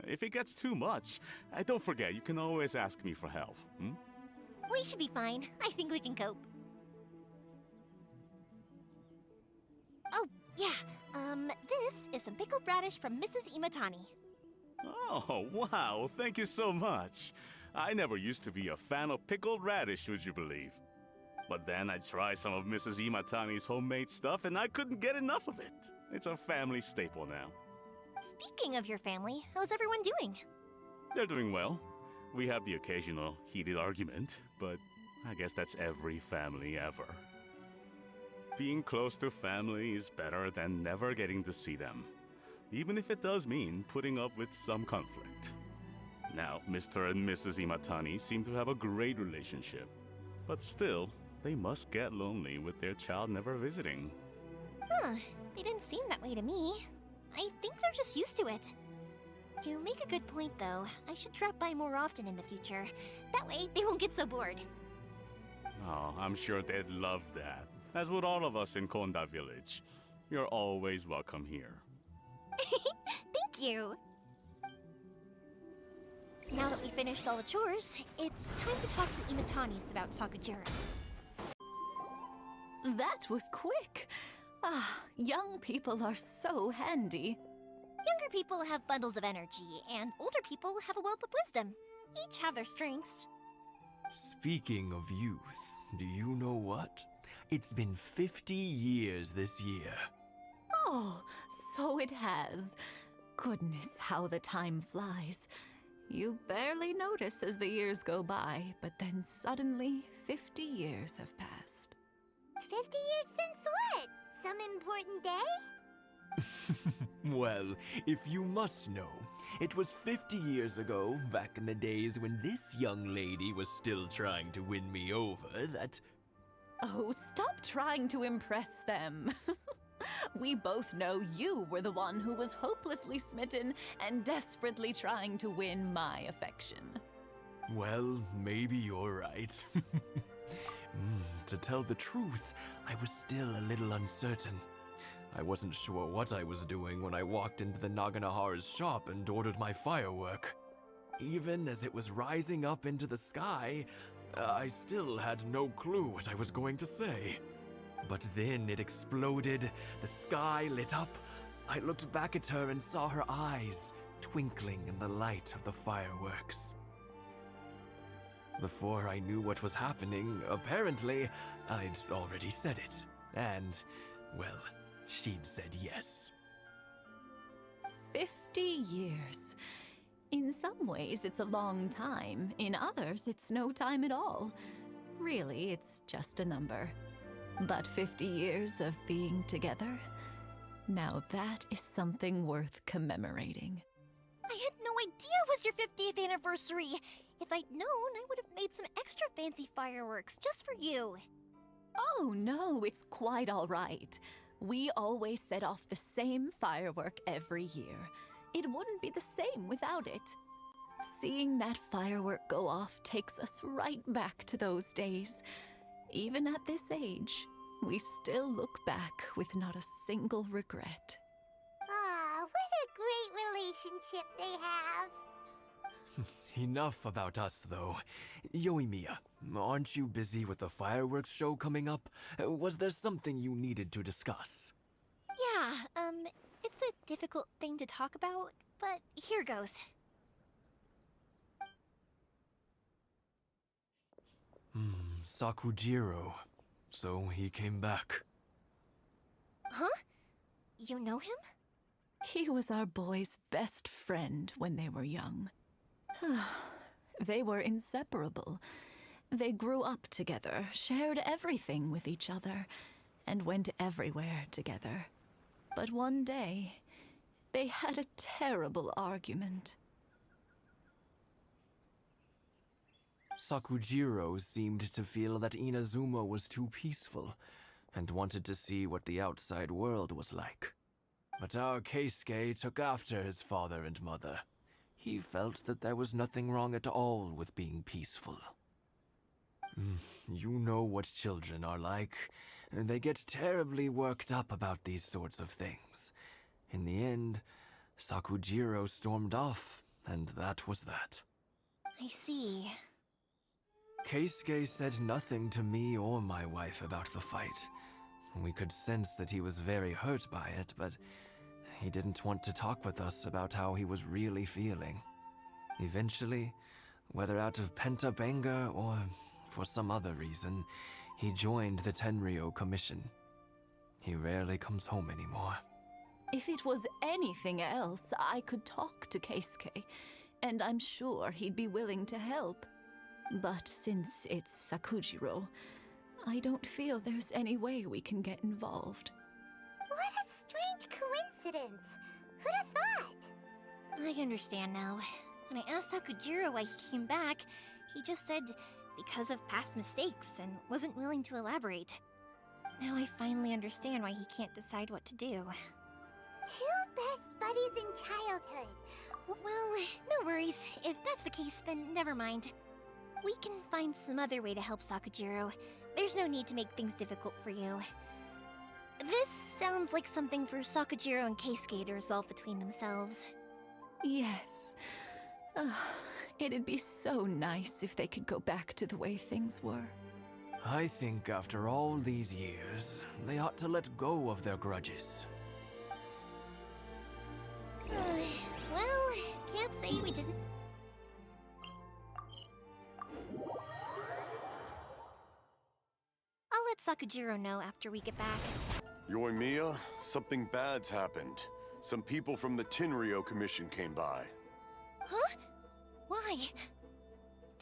If it gets too much, don't forget, you can always ask me for help. We should be fine. I think we can cope. Oh, yeah. This is some pickled radish from Mrs. Imatani. Oh, wow. Thank you so much. I never used to be a fan of pickled radish, would you believe? But then I tried some of Mrs. Imatani's homemade stuff, and I couldn't get enough of it. It's a family staple now. Speaking of your family, how's everyone doing? They're doing well. We have the occasional heated argument, but I guess that's every family ever. Being close to family is better than never getting to see them, even if it does mean putting up with some conflict. Now, Mr. and Mrs. Imatani seem to have a great relationship, but still, they must get lonely with their child never visiting. Huh, they didn't seem that way to me. I think they're just used to it. You make a good point, though. I should drop by more often in the future. That way, they won't get so bored. Oh, I'm sure they'd love that, as would all of us in Konda Village. You're always welcome here. Thank you! Now that we finished all the chores, it's time to talk to the Imatanis about Sakujiro. That was quick. Ah, young people are so handy. Younger people have bundles of energy, and older people have a wealth of wisdom. Each have their strengths. Speaking of youth, do you know what? It's been 50 years this year. Oh, so it has. Goodness, how the time flies. You barely notice as the years go by, but then suddenly 50 years have passed. 50 years since what? Some important day? Well, if you must know, it was 50 years ago, back in the days when this young lady was still trying to win me over, that... Oh, stop trying to impress them. We both know you were the one who was hopelessly smitten and desperately trying to win my affection. Well, maybe you're right. To tell the truth, I was still a little uncertain. I wasn't sure what I was doing when I walked into the Naganahara's shop and ordered my firework. Even as it was rising up into the sky, I still had no clue what I was going to say. But then it exploded, the sky lit up. I looked back at her and saw her eyes twinkling in the light of the fireworks. Before I knew what was happening, apparently, I'd already said it. And, well, she'd said yes. 50 years. In some ways, it's a long time. In others, it's no time at all. Really, it's just a number. But 50 years of being together? Now that is something worth commemorating. I had no idea it was your 50th anniversary. If I'd known, I would have made some extra fancy fireworks just for you. Oh no, it's quite all right. We always set off the same firework every year. It wouldn't be the same without it. Seeing that firework go off takes us right back to those days. Even at this age, we still look back with not a single regret. Ah, what a great relationship they have. Enough about us, though. Yoimiya, aren't you busy with the fireworks show coming up? Was there something you needed to discuss? Yeah, it's a difficult thing to talk about, but here goes. Sakujiro. So he came back. Huh? You know him? He was our boy's best friend when they were young. They were inseparable. They grew up together, shared everything with each other, and went everywhere together. But one day, they had a terrible argument. Sakujiro seemed to feel that Inazuma was too peaceful, and wanted to see what the outside world was like. But our Keisuke took after his father and mother. He felt that there was nothing wrong at all with being peaceful. You know what children are like. They get terribly worked up about these sorts of things. In the end, Sakujiro stormed off, and that was that. I see. Keisuke said nothing to me or my wife about the fight. We could sense that he was very hurt by it, but he didn't want to talk with us about how he was really feeling. Eventually, whether out of pent-up anger or for some other reason, he joined the Tenryou Commission. He rarely comes home anymore. If it was anything else, I could talk to Keisuke, and I'm sure he'd be willing to help. But since it's Sakujiro, I don't feel there's any way we can get involved. What a strange coincidence. Who'd have thought? I understand now. When I asked Sakujiro why he came back, he just said because of past mistakes and wasn't willing to elaborate. Now I finally understand why he can't decide what to do. Two best buddies in childhood. Well, no worries. If that's the case, then never mind. We can find some other way to help Sakujiro. There's no need to make things difficult for you. This sounds like something for Sakujiro and Keisuke to resolve between themselves. Yes. It'd be so nice if they could go back to the way things were. I think after all these years, they ought to let go of their grudges. Well, can't say we didn't. I'll let Sakujiro know after we get back. Yoimiya, something bad's happened. Some people from the Tenryou Commission came by. Huh? Why?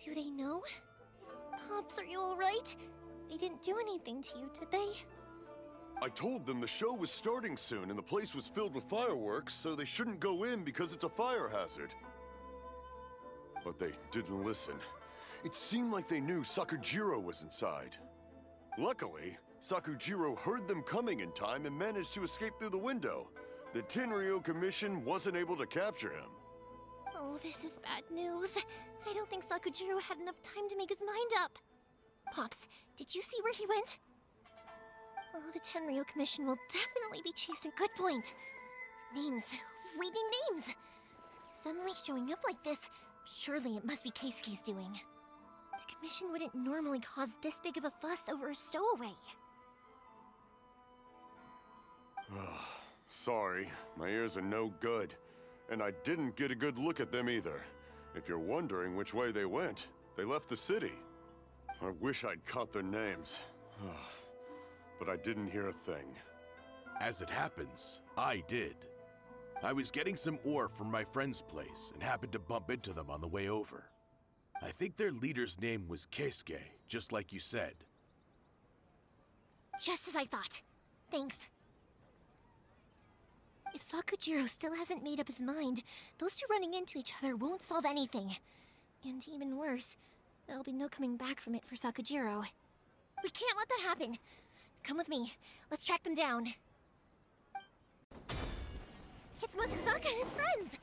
Do they know? Pops, are you alright? They didn't do anything to you, did they? I told them the show was starting soon and the place was filled with fireworks, so they shouldn't go in because it's a fire hazard. But they didn't listen. It seemed like they knew Sakujiro was inside. Luckily, Sakujiro heard them coming in time and managed to escape through the window. The Tenryou Commission wasn't able to capture him. Oh, this is bad news. I don't think Sakujiro had enough time to make his mind up. Pops, did you see where he went? Oh, the Tenryou Commission will definitely be chasing. Good point. Names. We need names. Suddenly showing up like this, surely it must be Keisuke's doing. The Commission wouldn't normally cause this big of a fuss over a stowaway. Sorry, my ears are no good. And I didn't get a good look at them either. If you're wondering which way they went, they left the city. I wish I'd caught their names. But I didn't hear a thing. As it happens, I did. I was getting some ore from my friend's place and happened to bump into them on the way over. I think their leader's name was Keisuke, just like you said. Just as I thought. Thanks. If Sakujiro still hasn't made up his mind, those two running into each other won't solve anything. And even worse, there'll be no coming back from it for Sakujiro. We can't let that happen. Come with me. Let's track them down. It's Mosusaka and his friends!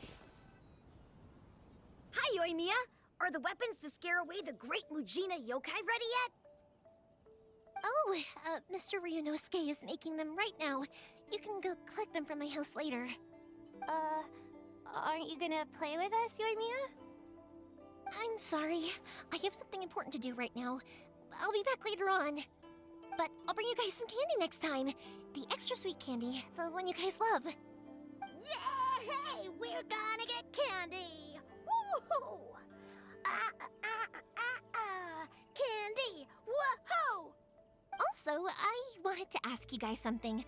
Hi, Yoimiya! Are the weapons to scare away the great Mujina yokai ready yet? Oh, Mr. Ryunosuke is making them right now. You can go collect them from my house later. Aren't you gonna play with us, Yoimiya? I'm sorry. I have something important to do right now. I'll be back later on. But I'll bring you guys some candy next time. The extra sweet candy, the one you guys love. Yay! We're gonna get candy! Woohoo! Candy! Woohoo! Also, I wanted to ask you guys something.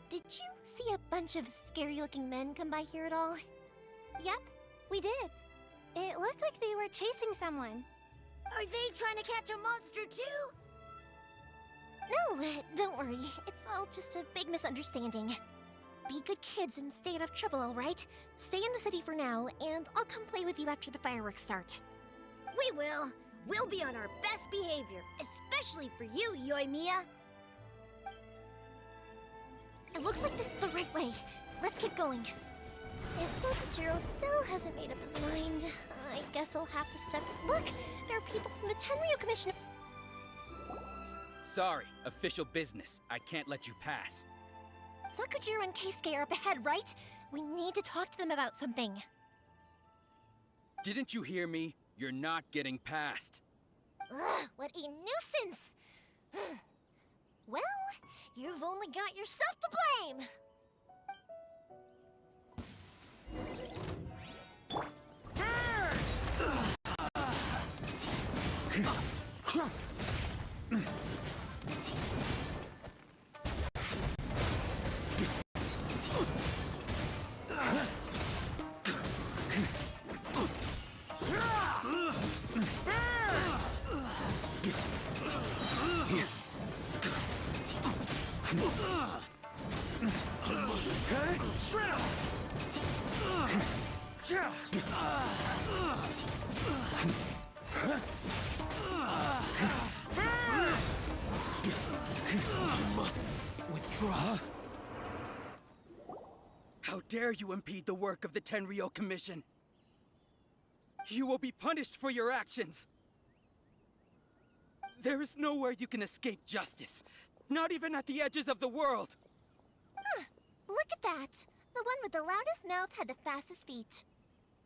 Did you see a bunch of scary-looking men come by here at all? Yep, we did. It looked like they were chasing someone. Are they trying to catch a monster too? No, don't worry. It's all just a big misunderstanding. Be good kids and stay out of trouble, alright? Stay in the city for now, and I'll come play with you after the fireworks start. We will. We'll be on our best behavior, especially for you, Yoimiya. It looks like this is the right way. Let's keep going. If Sakujiro still hasn't made up his mind, I guess I'll have to step... Look! There are people from the Tenryou Commission... Sorry, official business. I can't let you pass. Sakujiro and Keisuke are up ahead, right? We need to talk to them about something. Didn't you hear me? You're not getting past. Ugh, what a nuisance! Well, you've only got yourself to blame! Withdraw. How dare you impede the work of the Tenryou Commission? You will be punished for your actions. There is nowhere you can escape justice, not even at the edges of the world. Huh, look at that. The one with the loudest mouth had the fastest feet.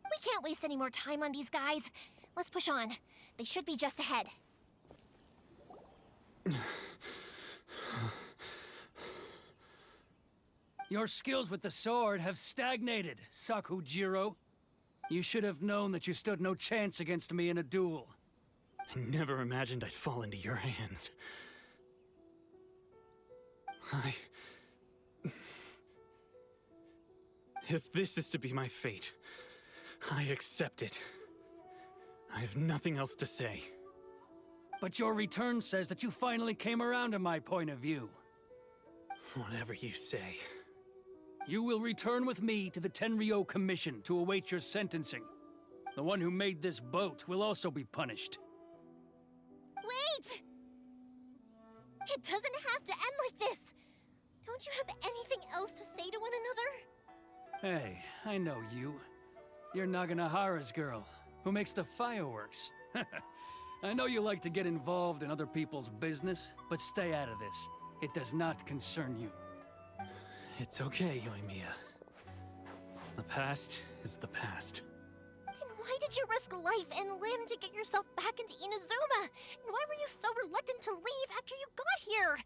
We can't waste any more time on these guys. Let's push on. They should be just ahead. Your skills with the sword have stagnated, Sakujiro. You should have known that you stood no chance against me in a duel. I never imagined I'd fall into your hands. If this is to be my fate, I accept it. I have nothing else to say. But your return says that you finally came around to my point of view. Whatever you say. You will return with me to the Tenryou Commission to await your sentencing. The one who made this boat will also be punished. Wait! It doesn't have to end like this! Don't you have anything else to say to one another? Hey, I know you. You're Naganohara's girl, who makes the fireworks. I know you like to get involved in other people's business, but stay out of this. It does not concern you. It's okay, Yoimiya. The past is the past. Then why did you risk life and limb to get yourself back into Inazuma? And why were you so reluctant to leave after you got here?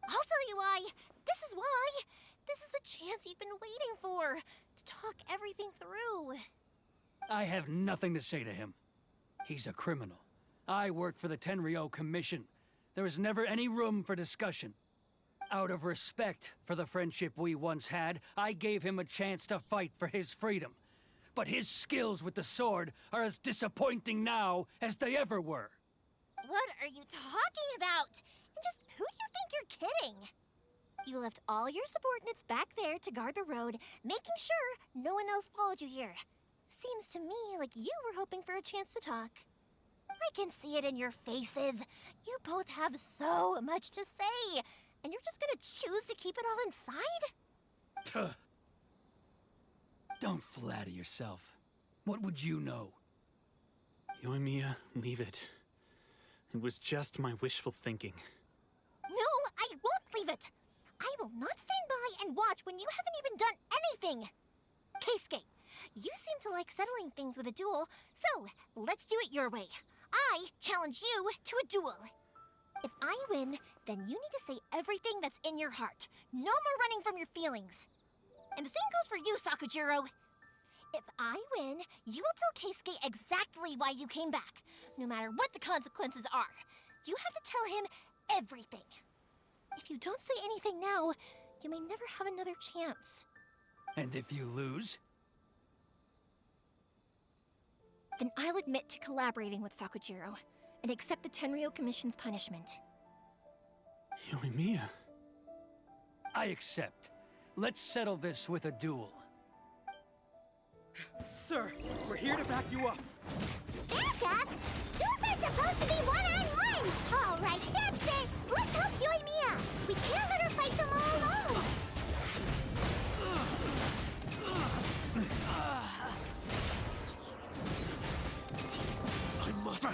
I'll tell you why. This is why. This is the chance you've been waiting for, to talk everything through. I have nothing to say to him. He's a criminal. I work for the Tenryou Commission. There is never any room for discussion. Out of respect for the friendship we once had, I gave him a chance to fight for his freedom. But his skills with the sword are as disappointing now as they ever were. What are you talking about? And just who do you think you're kidding? You left all your subordinates back there to guard the road, making sure no one else followed you here. Seems to me like you were hoping for a chance to talk. I can see it in your faces. You both have so much to say, and you're just gonna choose to keep it all inside? Tuh. Don't flatter yourself. What would you know? Yoimiya, leave it. It was just my wishful thinking. No, I won't leave it. I will not stand by and watch when you haven't even done anything. Keisuke, you seem to like settling things with a duel, so let's do it your way. I challenge you to a duel. If I win, then you need to say everything that's in your heart. No more running from your feelings. And the same goes for you, Sakujiro. If I win, you will tell Keisuke exactly why you came back, no matter what the consequences are. You have to tell him everything. If you don't say anything now, you may never have another chance. And if you lose? Then I'll admit to collaborating with Sakujiro and accept the Tenryou Commission's punishment. Yoimiya. I accept. Let's settle this with a duel. Sir, we're here to back you up. Back up? Duels are supposed to be one-on-one! All right, that's it! Let's help Yoimiya! We can't let her fight them all alone! I must.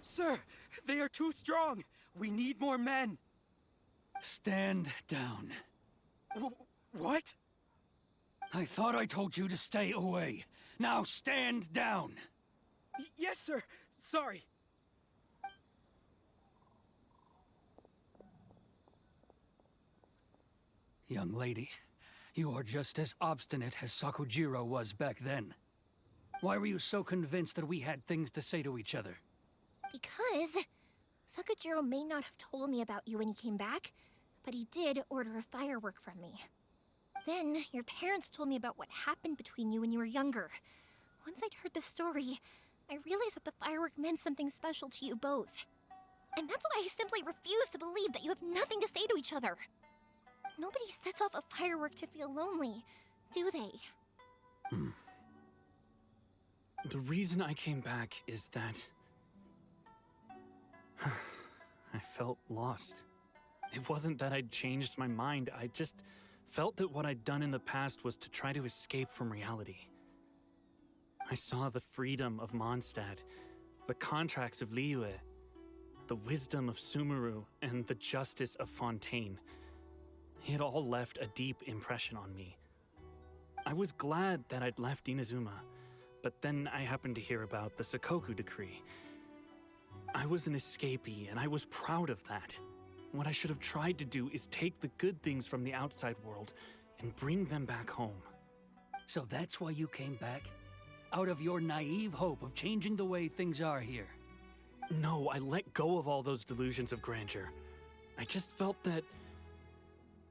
Sir, they are too strong. We need more men. Stand down. What? I thought I told you to stay away. Now stand down. Yes, sir. Sorry. Young lady, you are just as obstinate as Sakujiro was back then. Why were you so convinced that we had things to say to each other? Because Sakujiro may not have told me about you when he came back, but he did order a firework from me. Then, your parents told me about what happened between you when you were younger. Once I'd heard the story, I realized that the firework meant something special to you both. And that's why I simply refuse to believe that you have nothing to say to each other. Nobody sets off a firework to feel lonely, do they? The reason I came back is that I felt lost. It wasn't that I'd changed my mind, I just felt that what I'd done in the past was to try to escape from reality. I saw the freedom of Mondstadt, the contracts of Liyue, the wisdom of Sumeru, and the justice of Fontaine. It all left a deep impression on me. I was glad that I'd left Inazuma, but then I happened to hear about the Sakoku decree. I was an escapee, and I was proud of that. What I should have tried to do is take the good things from the outside world and bring them back home. So that's why you came back? Out of your naive hope of changing the way things are here? No, I let go of all those delusions of grandeur. I just felt that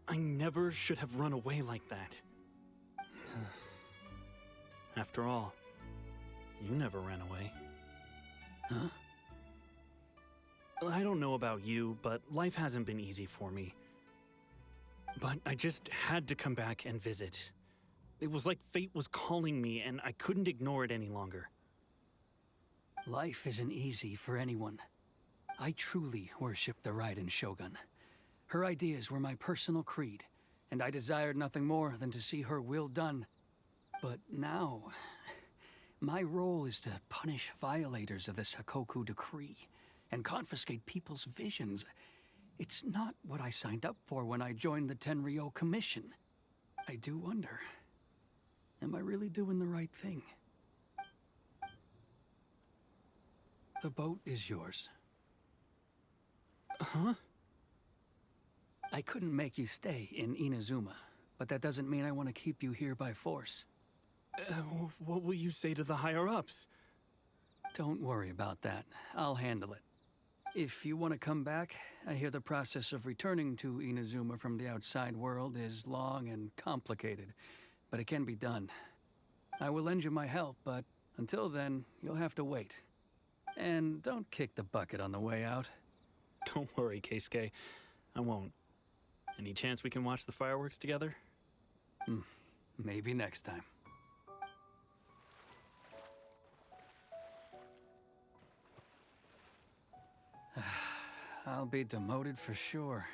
I never should have run away like that. After all, you never ran away. Huh? I don't know about you, but life hasn't been easy for me. But I just had to come back and visit. It was like fate was calling me, and I couldn't ignore it any longer. Life isn't easy for anyone. I truly worship the Raiden Shogun. Her ideas were my personal creed, and I desired nothing more than to see her will done. But now, my role is to punish violators of this Hakoku decree and confiscate people's visions. It's not what I signed up for when I joined the Tenryo Commission. I do wonder, am I really doing the right thing? The boat is yours. Huh? I couldn't make you stay in Inazuma, but that doesn't mean I want to keep you here by force. What will you say to the higher-ups? Don't worry about that. I'll handle it. If you want to come back, I hear the process of returning to Inazuma from the outside world is long and complicated, but it can be done. I will lend you my help, but until then, you'll have to wait. And don't kick the bucket on the way out. Don't worry, Keisuke. I won't. Any chance we can watch the fireworks together? Maybe next time. I'll be demoted for sure.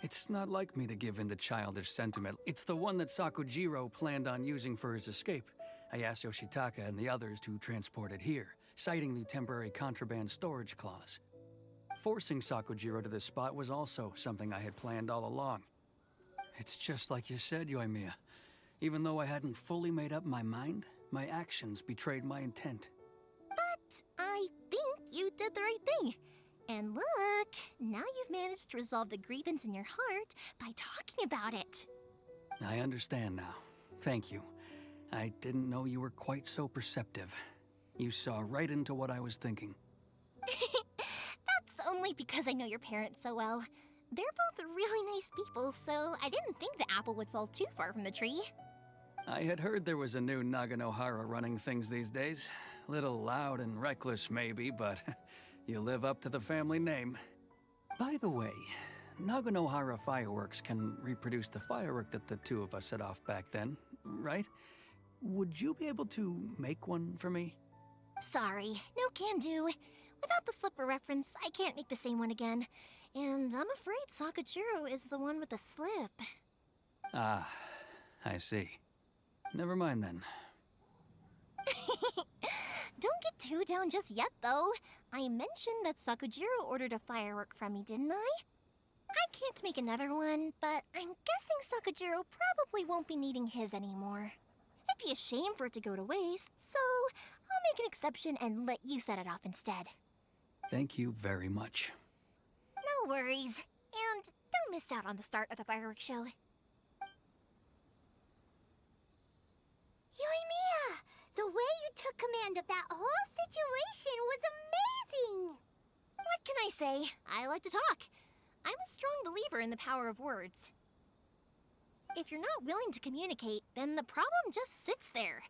It's not like me to give in to childish sentiment. It's the one that Sakujiro planned on using for his escape. I asked Yoshitaka and the others to transport it here, citing the temporary contraband storage clause. Forcing Sakujiro to this spot was also something I had planned all along. It's just like you said, Yoimiya. Even though I hadn't fully made up my mind, my actions betrayed my intent. But I think you did the right thing. And look, now you've managed to resolve the grievance in your heart by talking about it. I understand now. Thank you. I didn't know you were quite so perceptive. You saw right into what I was thinking. That's only because I know your parents so well. They're both really nice people, so I didn't think the apple would fall too far from the tree. I had heard there was a new Naganohara running things these days. Little loud and reckless, maybe, but you live up to the family name. By the way, Naganohara Fireworks can reproduce the firework that the two of us set off back then, right? Would you be able to make one for me? Sorry, no can do. Without the slipper reference, I can't make the same one again. And I'm afraid Sakujiro is the one with the slip. Ah, I see. Never mind then. Don't get too down just yet, though. I mentioned that Sakujiro ordered a firework from me, didn't I? I can't make another one, but I'm guessing Sakujiro probably won't be needing his anymore. It'd be a shame for it to go to waste, so I'll make an exception and let you set it off instead. Thank you very much. No worries. And don't miss out on the start of the fireworks show. Yoimiya, the way you took command of that whole situation was amazing! What can I say? I like to talk. I'm a strong believer in the power of words. If you're not willing to communicate, then the problem just sits there.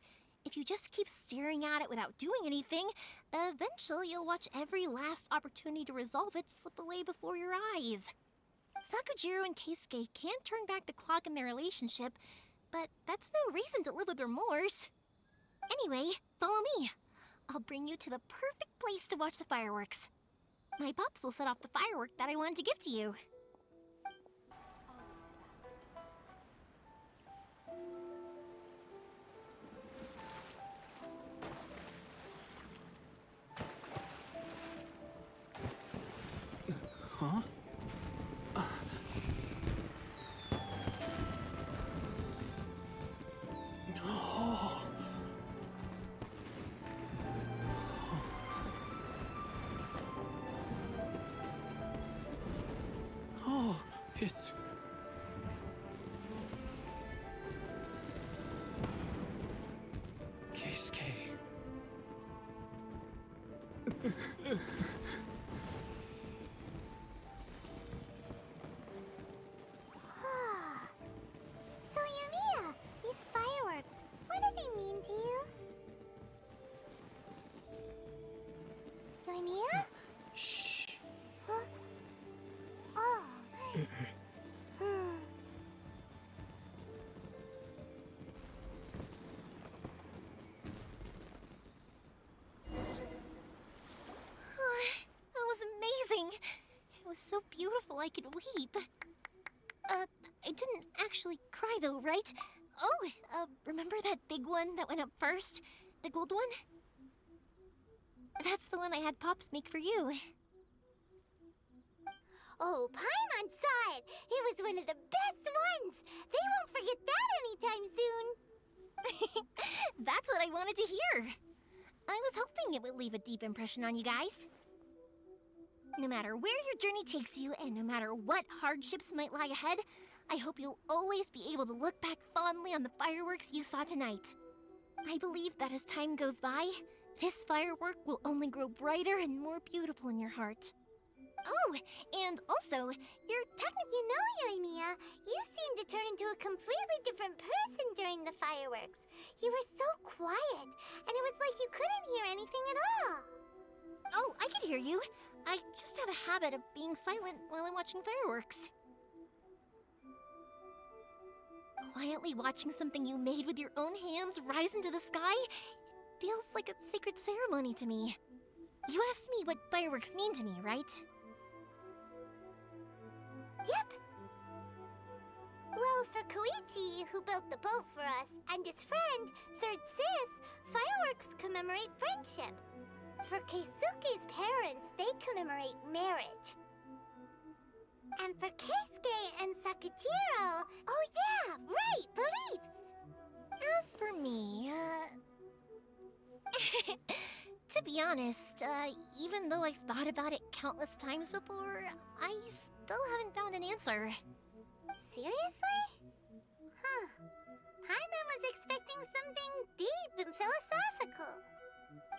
If you just keep staring at it without doing anything, eventually you'll watch every last opportunity to resolve it slip away before your eyes. Sakujiro and Keisuke can't turn back the clock in their relationship, but that's no reason to live with remorse. Anyway, follow me. I'll bring you to the perfect place to watch the fireworks. My pops will set off the firework that I wanted to give to you. Huh? Oh, it's... Keisuke. So, Yoimiya, these fireworks, what do they mean to you? Yoimiya? Shh. That was amazing. It was so beautiful I could weep. I didn't actually cry though, right? Oh, remember that big one that went up first? The gold one? That's the one I had Pops make for you. Oh, Paimon saw it! It was one of the best ones! They won't forget that anytime soon! That's what I wanted to hear. I was hoping it would leave a deep impression on you guys. No matter where your journey takes you, and no matter what hardships might lie ahead, I hope you'll always be able to look back fondly on the fireworks you saw tonight. I believe that as time goes by, this firework will only grow brighter and more beautiful in your heart. Oh, and also, you're technically... You know, Yoimiya, you seemed to turn into a completely different person during the fireworks. You were so quiet, and it was like you couldn't hear anything at all. Oh, I can hear you. I just have a habit of being silent while I'm watching fireworks. Quietly watching something you made with your own hands rise into the sky feels like a sacred ceremony to me. You asked me what fireworks mean to me, right? Yep. Well, for Koichi, who built the boat for us, and his friend, Third Sis, fireworks commemorate friendship. For Keisuke's parents, they commemorate marriage. And for Keisuke and Sakujiro, oh yeah, right, beliefs! As for me, to be honest, even though I've thought about it countless times before, I still haven't found an answer. Seriously? Huh. Paimon was expecting something deep and philosophical.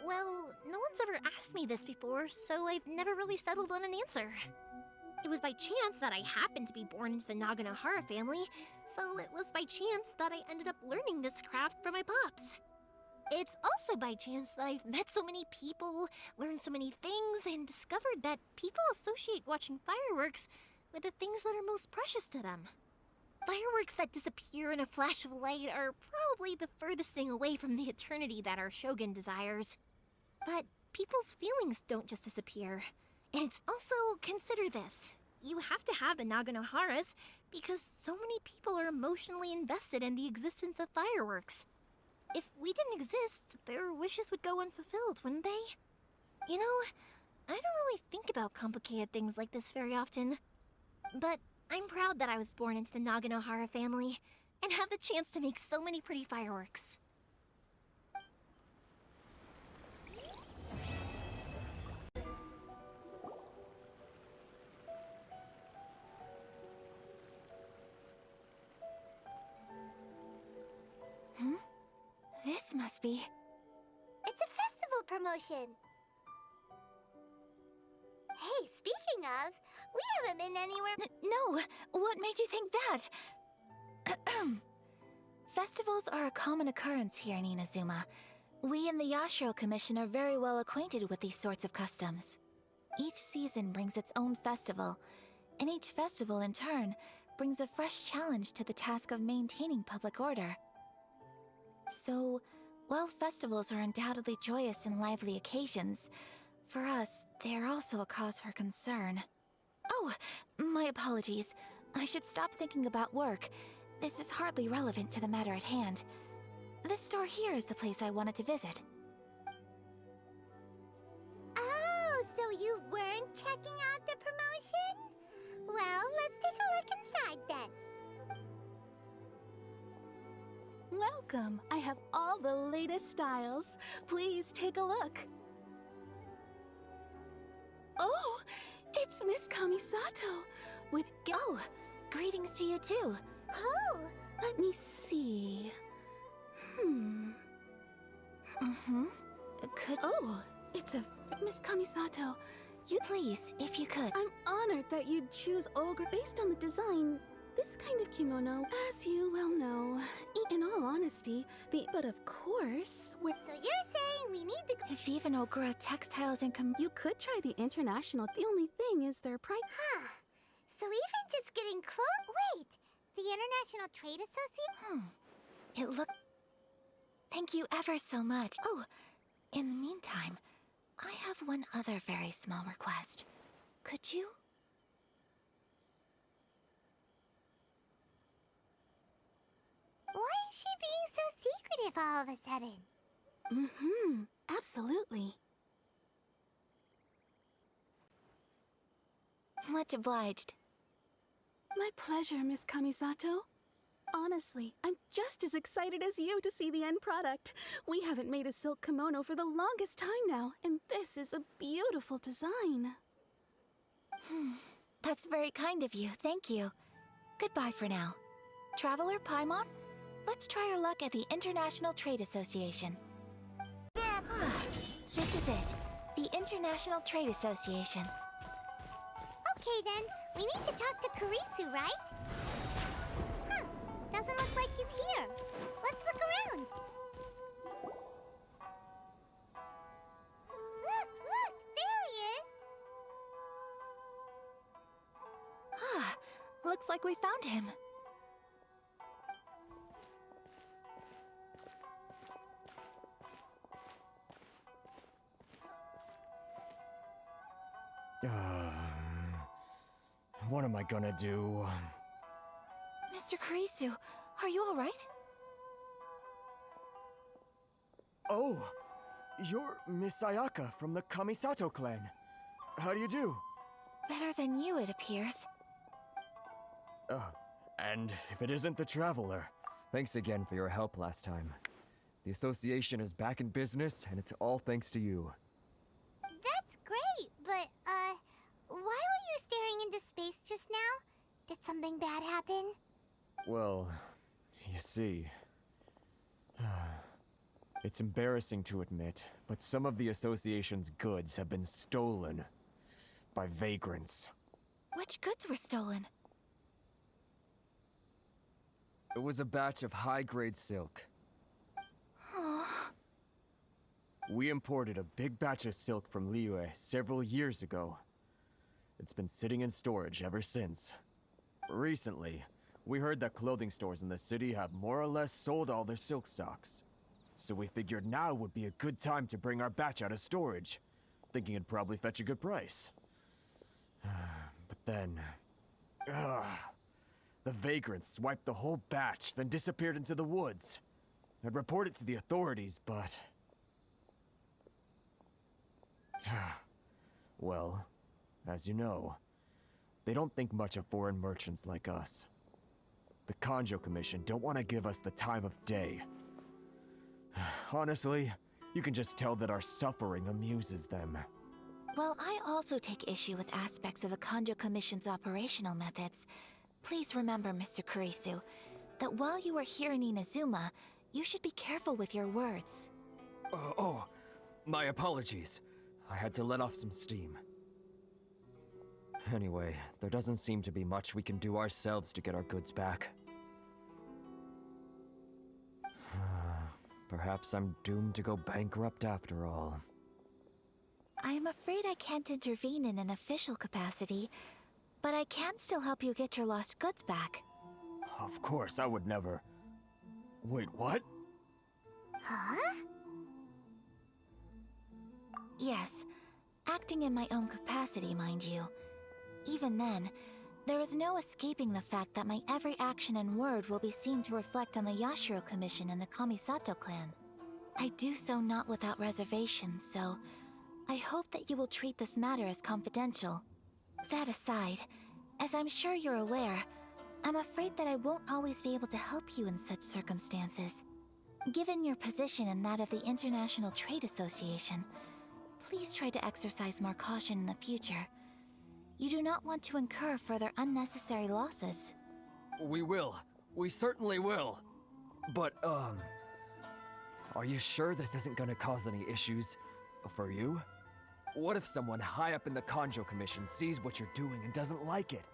Well, no one's ever asked me this before, so I've never really settled on an answer. It was by chance that I happened to be born into the Naganohara family, so it was by chance that I ended up learning this craft from my pops. It's also by chance that I've met so many people, learned so many things, and discovered that people associate watching fireworks with the things that are most precious to them. Fireworks that disappear in a flash of light are probably the furthest thing away from the eternity that our shogun desires. But people's feelings don't just disappear. And it's also, consider this, you have to have the Naganoharas because so many people are emotionally invested in the existence of fireworks. If we didn't exist, their wishes would go unfulfilled, wouldn't they? You know, I don't really think about complicated things like this very often. But I'm proud that I was born into the Naganohara family and have the chance to make so many pretty fireworks. This must be... It's a festival promotion. Hey, speaking of, we haven't been anywhere... No! What made you think that? Festivals are a common occurrence here in Inazuma. We in the Yashiro Commission are very well acquainted with these sorts of customs. Each season brings its own festival, and each festival in turn brings a fresh challenge to the task of maintaining public order. So, while festivals are undoubtedly joyous and lively occasions, for us, they are also a cause for concern. Oh, my apologies. I should stop thinking about work. This is hardly relevant to the matter at hand. This store here is the place I wanted to visit. Oh, so you weren't checking out the promotion? Well, let's take a look inside then. Welcome. I have all the latest styles. Please take a look. Oh, it's Miss Kamisato with Oh, greetings to you too. Oh! Let me see. Could... Oh, it's a Miss Kamisato. You please, if you could. I'm honored that you'd choose Ogre based on the design. This kind of kimono, as you well know, in all honesty, but of course, So you're saying we need to go... If even Ogura textiles and you could try the international. The only thing is their price. Huh. So isnt is getting close. Wait, the International Trade Association? It look. Thank you ever so much. Oh, in the meantime, I have one other very small request. Could you? Why is she being so secretive all of a sudden? Absolutely. Much obliged. My pleasure, Miss Kamisato. Honestly, I'm just as excited as you to see the end product. We haven't made a silk kimono for the longest time now, and this is a beautiful design. That's very kind of you, thank you. Goodbye for now. Traveler Paimon, let's try our luck at the International Trade Association. This is it, the International Trade Association. Okay then, we need to talk to Kurisu, right? Huh, doesn't look like he's here. Let's look around. Look, there he is! Looks like we found him. What am I gonna do? Mr. Kurisu, are you alright? Oh, you're Miss Ayaka from the Kamisato clan. How do you do? Better than you, it appears. And if it isn't the Traveler, thanks again for your help last time. The association is back in business, and it's all thanks to you. That's great, but, why were you staring into space just now? Did something bad happen? Well, you see... It's embarrassing to admit, but some of the association's goods have been stolen by vagrants. Which goods were stolen? It was a batch of high-grade silk. We imported a big batch of silk from Liyue several years ago. It's been sitting in storage ever since. Recently, we heard that clothing stores in the city have more or less sold all their silk stocks. So we figured now would be a good time to bring our batch out of storage, thinking it'd probably fetch a good price. But then... the vagrants swiped the whole batch, then disappeared into the woods. I'd report it to the authorities, but... Well, as you know, they don't think much of foreign merchants like us. The Kanjo Commission don't want to give us the time of day. Honestly, you can just tell that our suffering amuses them. Well, I also take issue with aspects of the Kanjo Commission's operational methods. Please remember, Mr. Kurisu, that while you are here in Inazuma, you should be careful with your words. My apologies. I had to let off some steam. Anyway, there doesn't seem to be much we can do ourselves to get our goods back. Perhaps I'm doomed to go bankrupt after all. I am afraid I can't intervene in an official capacity, but I can still help you get your lost goods back. Of course, I would never... Wait, what? Huh? Yes, acting in my own capacity, mind you. Even then, there is no escaping the fact that my every action and word will be seen to reflect on the Yashiro Commission and the Kamisato clan. I do so not without reservation, so I hope that you will treat this matter as confidential. That aside, as I'm sure you're aware, I'm afraid that I won't always be able to help you in such circumstances. Given your position and that of the International Trade Association, please try to exercise more caution in the future. You do not want to incur further unnecessary losses. We will. We certainly will. But, are you sure this isn't gonna cause any issues for you? What if someone high up in the Kanjo Commission sees what you're doing and doesn't like it?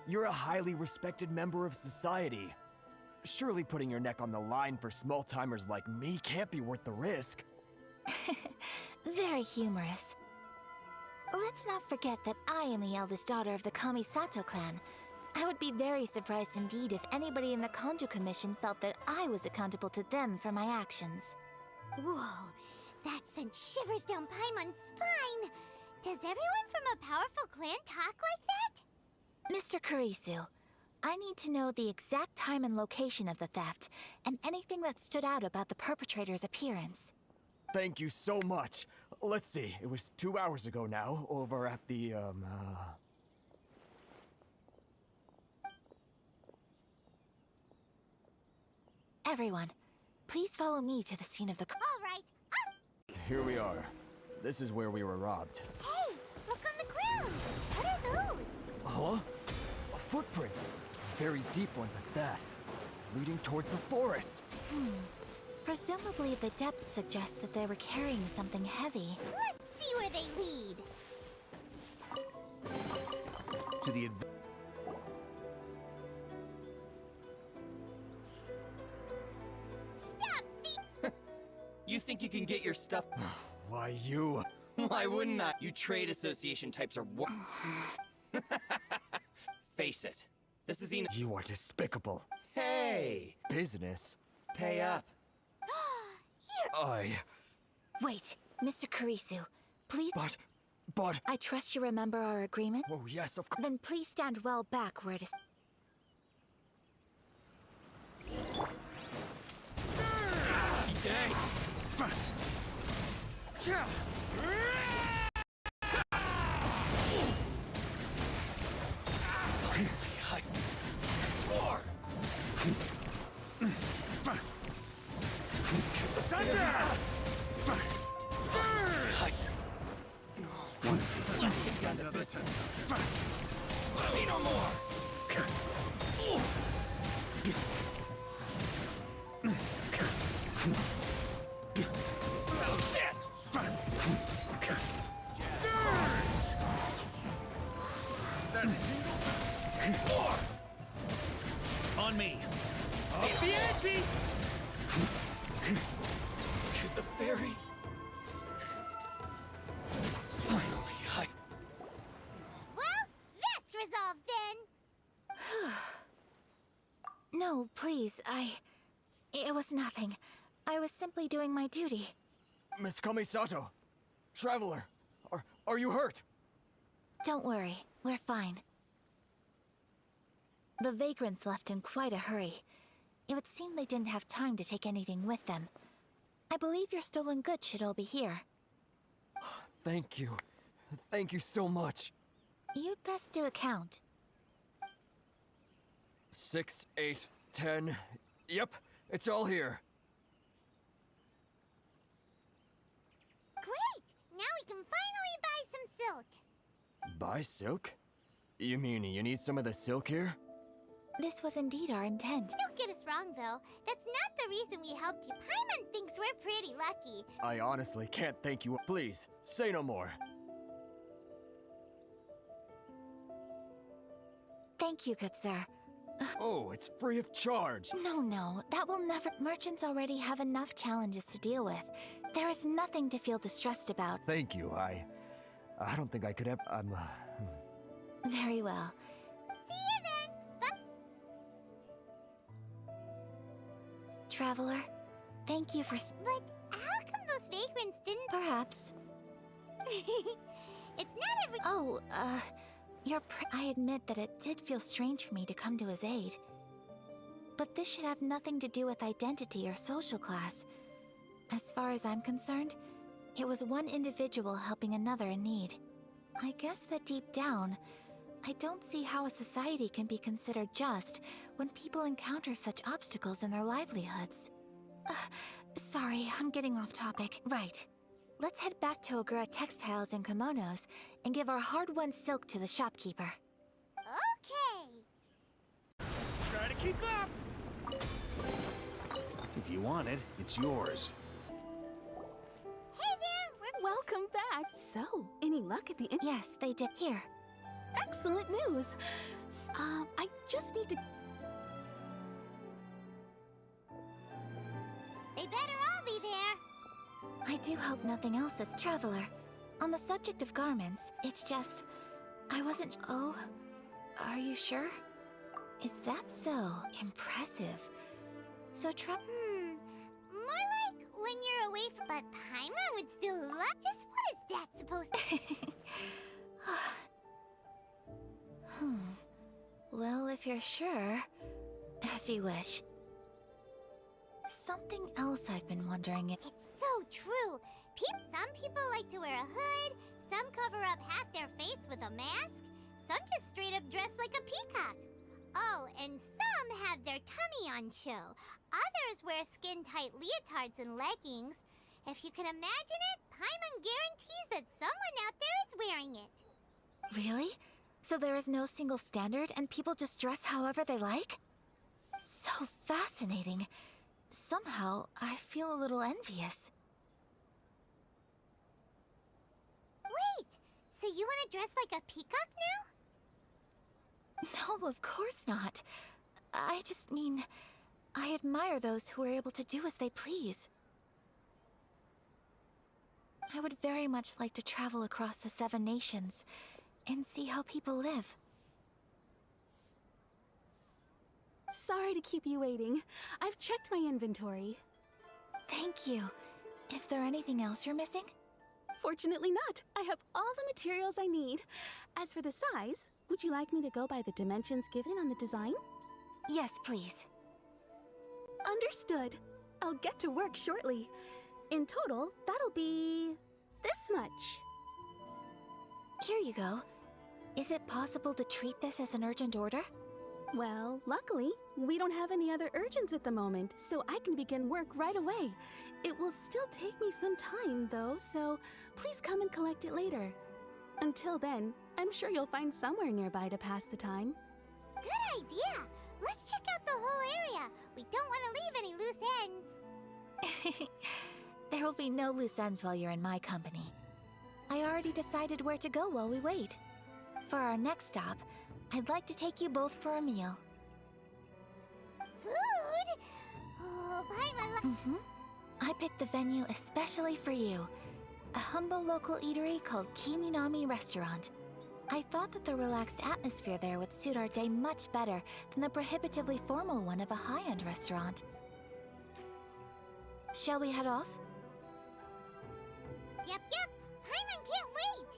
You're a highly respected member of society. Surely putting your neck on the line for small-timers like me can't be worth the risk. Very humorous. Let's not forget that I am the eldest daughter of the Kamisato clan. I would be very surprised indeed if anybody in the Kanju Commission felt that I was accountable to them for my actions. Whoa, that sent shivers down Paimon's spine. Does everyone from a powerful clan talk like that? Mr. Kurisu, I need to know the exact time and location of the theft, and anything that stood out about the perpetrator's appearance. Thank you so much. Let's see, it was 2 hours ago now, over at the, Everyone, please follow me to the scene of the All right. Here we are. This is where we were robbed. Hey, look on the ground. What are those? Huh? Footprints. Very deep ones at that. Leading towards the forest. Presumably the depth suggests that they were carrying something heavy. Let's see where they lead. To the Stop thief! You think you can get your stuff? Why you? Why wouldn't I? You trade association types are Face it. This is enough. You are despicable. Hey! Business? Pay up. Wait, Mr. Kurisu, please. But. I trust you remember our agreement? Oh, yes, of course. Then please stand well back where it is. Dang! Let's get down to business. Be no more. How's this? On me. Up the ante! To the ferry. Well, that's resolved then. No, please, It was nothing. I was simply doing my duty. Miss Kamisato. Traveler. Are you hurt? Don't worry, we're fine. The vagrants left in quite a hurry. It would seem they didn't have time to take anything with them. I believe your stolen goods should all be here. Thank you. Thank you so much. You'd best do a count. 6, 8, 10. Yep, it's all here. Great! Now we can finally buy some silk. Buy silk? You mean you need some of the silk here? This was indeed our intent. Don't get us wrong, though. That's not the reason we helped you. Paimon thinks we're pretty lucky. I honestly can't thank you. Please, say no more. Thank you, good sir. Oh, it's free of charge. No, that will never. Merchants already have enough challenges to deal with. There is nothing to feel distressed about. Thank you. I don't think I could have. Very well. See you then. Bye. Traveler, thank you for. But how come those vagrants didn't? Perhaps. It's not every. Oh, I admit that it did feel strange for me to come to his aid. But this should have nothing to do with identity or social class. As far as I'm concerned, it was one individual helping another in need. I guess that deep down, I don't see how a society can be considered just when people encounter such obstacles in their livelihoods. Sorry, I'm getting off topic. Right. Let's head back to Ogura Textiles and Kimonos and give our hard-won silk to the shopkeeper. Okay. Try to keep up! If you want it, it's yours. Hey there, Welcome back. So, any luck at the Yes, they did. Here. Excellent news. I just need to. They better all be there. I do hope nothing else is. Traveler, On the subject of garments, it's just... I wasn't... Oh, are you sure? Is that so impressive? So More like when you're away from... But Paimon would still love... Just what is that supposed to... Well, if you're sure, as you wish. Something else I've been wondering. It's so true. Some people like to wear a hood, some cover up half their face with a mask, some just straight up dress like a peacock. Oh, and some have their tummy on show. Others wear skin-tight leotards and leggings. If you can imagine it, Paimon guarantees that someone out there is wearing it. Really? So there is no single standard and people just dress however they like? So fascinating. Somehow, I feel a little envious. Wait, so you want to dress like a peacock now? No, of course not. I just mean, I admire those who are able to do as they please. I would very much like to travel across the 7 nations and see how people live. Sorry to keep you waiting. I've checked my inventory. Thank you. Is there anything else you're missing? Fortunately not. I have all the materials I need. As for the size, would you like me to go by the dimensions given on the design? Yes, please. Understood. I'll get to work shortly. In total, that'll be... this much. Here you go. Is it possible to treat this as an urgent order? Well, luckily, we don't have any other urgents at the moment, so I can begin work right away. It will still take me some time, though, so please come and collect it later. Until then, I'm sure you'll find somewhere nearby to pass the time. Good idea! Let's check out the whole area. We don't want to leave any loose ends. There will be no loose ends while you're in my company. I already decided where to go while we wait. For our next stop, I'd like to take you both for a meal. Food? Oh, Paimon... I picked the venue especially for you. A humble local eatery called Kiminami Restaurant. I thought that the relaxed atmosphere there would suit our day much better than the prohibitively formal one of a high-end restaurant. Shall we head off? Yep. Paimon can't wait!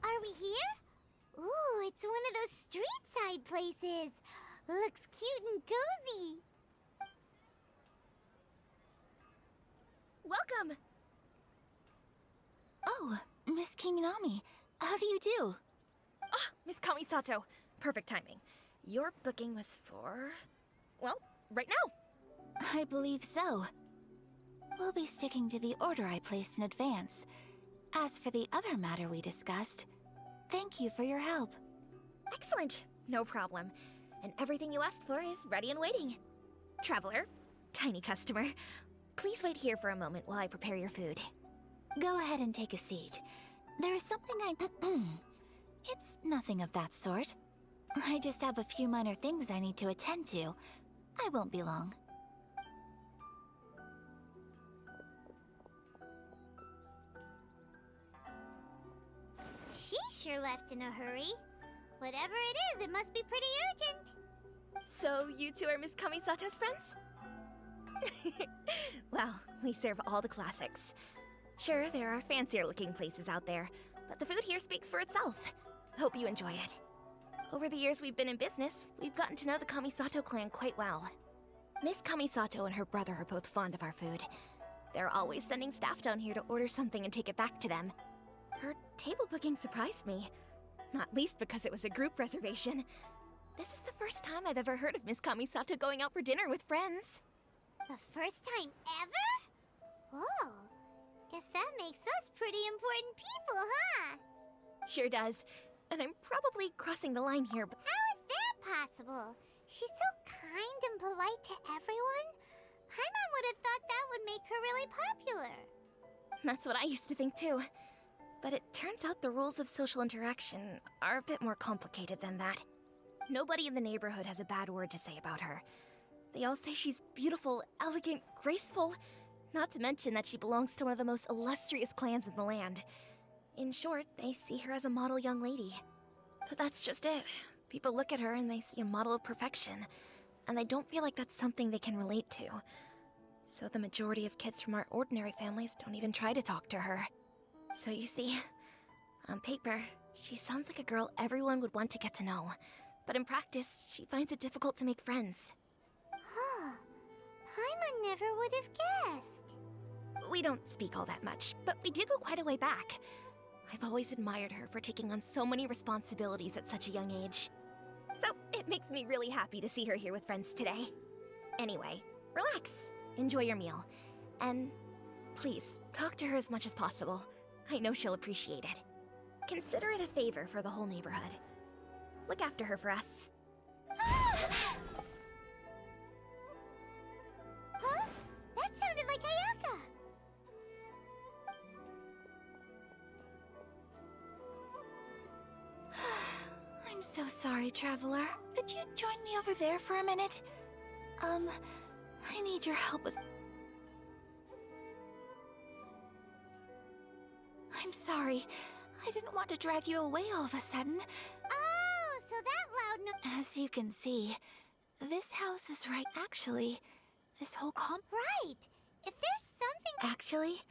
Are we here? Ooh, it's one of those street-side places. Looks cute and cozy. Welcome! Oh, Miss Kiminami, how do you do? Ah, Miss Kamisato. Perfect timing. Your booking was for... well, right now. I believe so. We'll be sticking to the order I placed in advance. As for the other matter we discussed, thank you for your help. Excellent. No problem. And everything you asked for is ready and waiting. Traveler, tiny customer, please wait here for a moment while I prepare your food. Go ahead and take a seat. There is something It's nothing of that sort. I just have a few minor things I need to attend to. I won't be long. She sure left in a hurry. Whatever it is, it must be pretty urgent. So you two are Miss Kamisato's friends? Well, we serve all the classics. Sure, there are fancier-looking places out there, but the food here speaks for itself. Hope you enjoy it. Over the years we've been in business, we've gotten to know the Kamisato clan quite well. Miss Kamisato and her brother are both fond of our food. They're always sending staff down here to order something and take it back to them. Her table booking surprised me, not least because it was a group reservation. This is the first time I've ever heard of Miss Kamisato going out for dinner with friends. The first time ever? Oh, guess that makes us pretty important people, huh? Sure does. And I'm probably crossing the line here, but... How is that possible? She's so kind and polite to everyone. Paimon would have thought that would make her really popular. That's what I used to think too. But it turns out the rules of social interaction are a bit more complicated than that. Nobody in the neighborhood has a bad word to say about her. They all say she's beautiful, elegant, graceful, not to mention that she belongs to one of the most illustrious clans in the land. In short, they see her as a model young lady. But that's just it. People look at her and they see a model of perfection, and they don't feel like that's something they can relate to. So the majority of kids from our ordinary families don't even try to talk to her. So you see, on paper, she sounds like a girl everyone would want to get to know. But in practice, she finds it difficult to make friends. Huh. Paimon never would have guessed. We don't speak all that much, but we do go quite a way back. I've always admired her for taking on so many responsibilities at such a young age. So it makes me really happy to see her here with friends today. Anyway, relax, enjoy your meal, and please, talk to her as much as possible. I know she'll appreciate it. Consider it a favor for the whole neighborhood. Look after her for us. Huh? That sounded like Ayaka! I'm so sorry, Traveler. Could you join me over there for a minute? I need your help with... I'm sorry. I didn't want to drag you away all of a sudden. Oh, so that loud no- As you can see, this house is right. Actually, this whole Right! If there's something- Actually,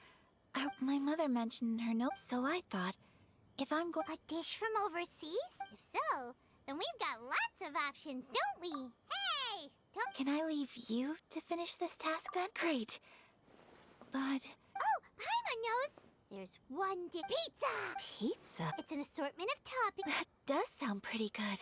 my mother mentioned in her notes, so I thought, if I'm going- A dish from overseas? If so, then we've got lots of options, don't we? Hey! Can I leave you to finish this task then? Great. But... Oh, Paimon knows! There's one dish. Pizza! Pizza? It's an assortment of toppings. That does sound pretty good.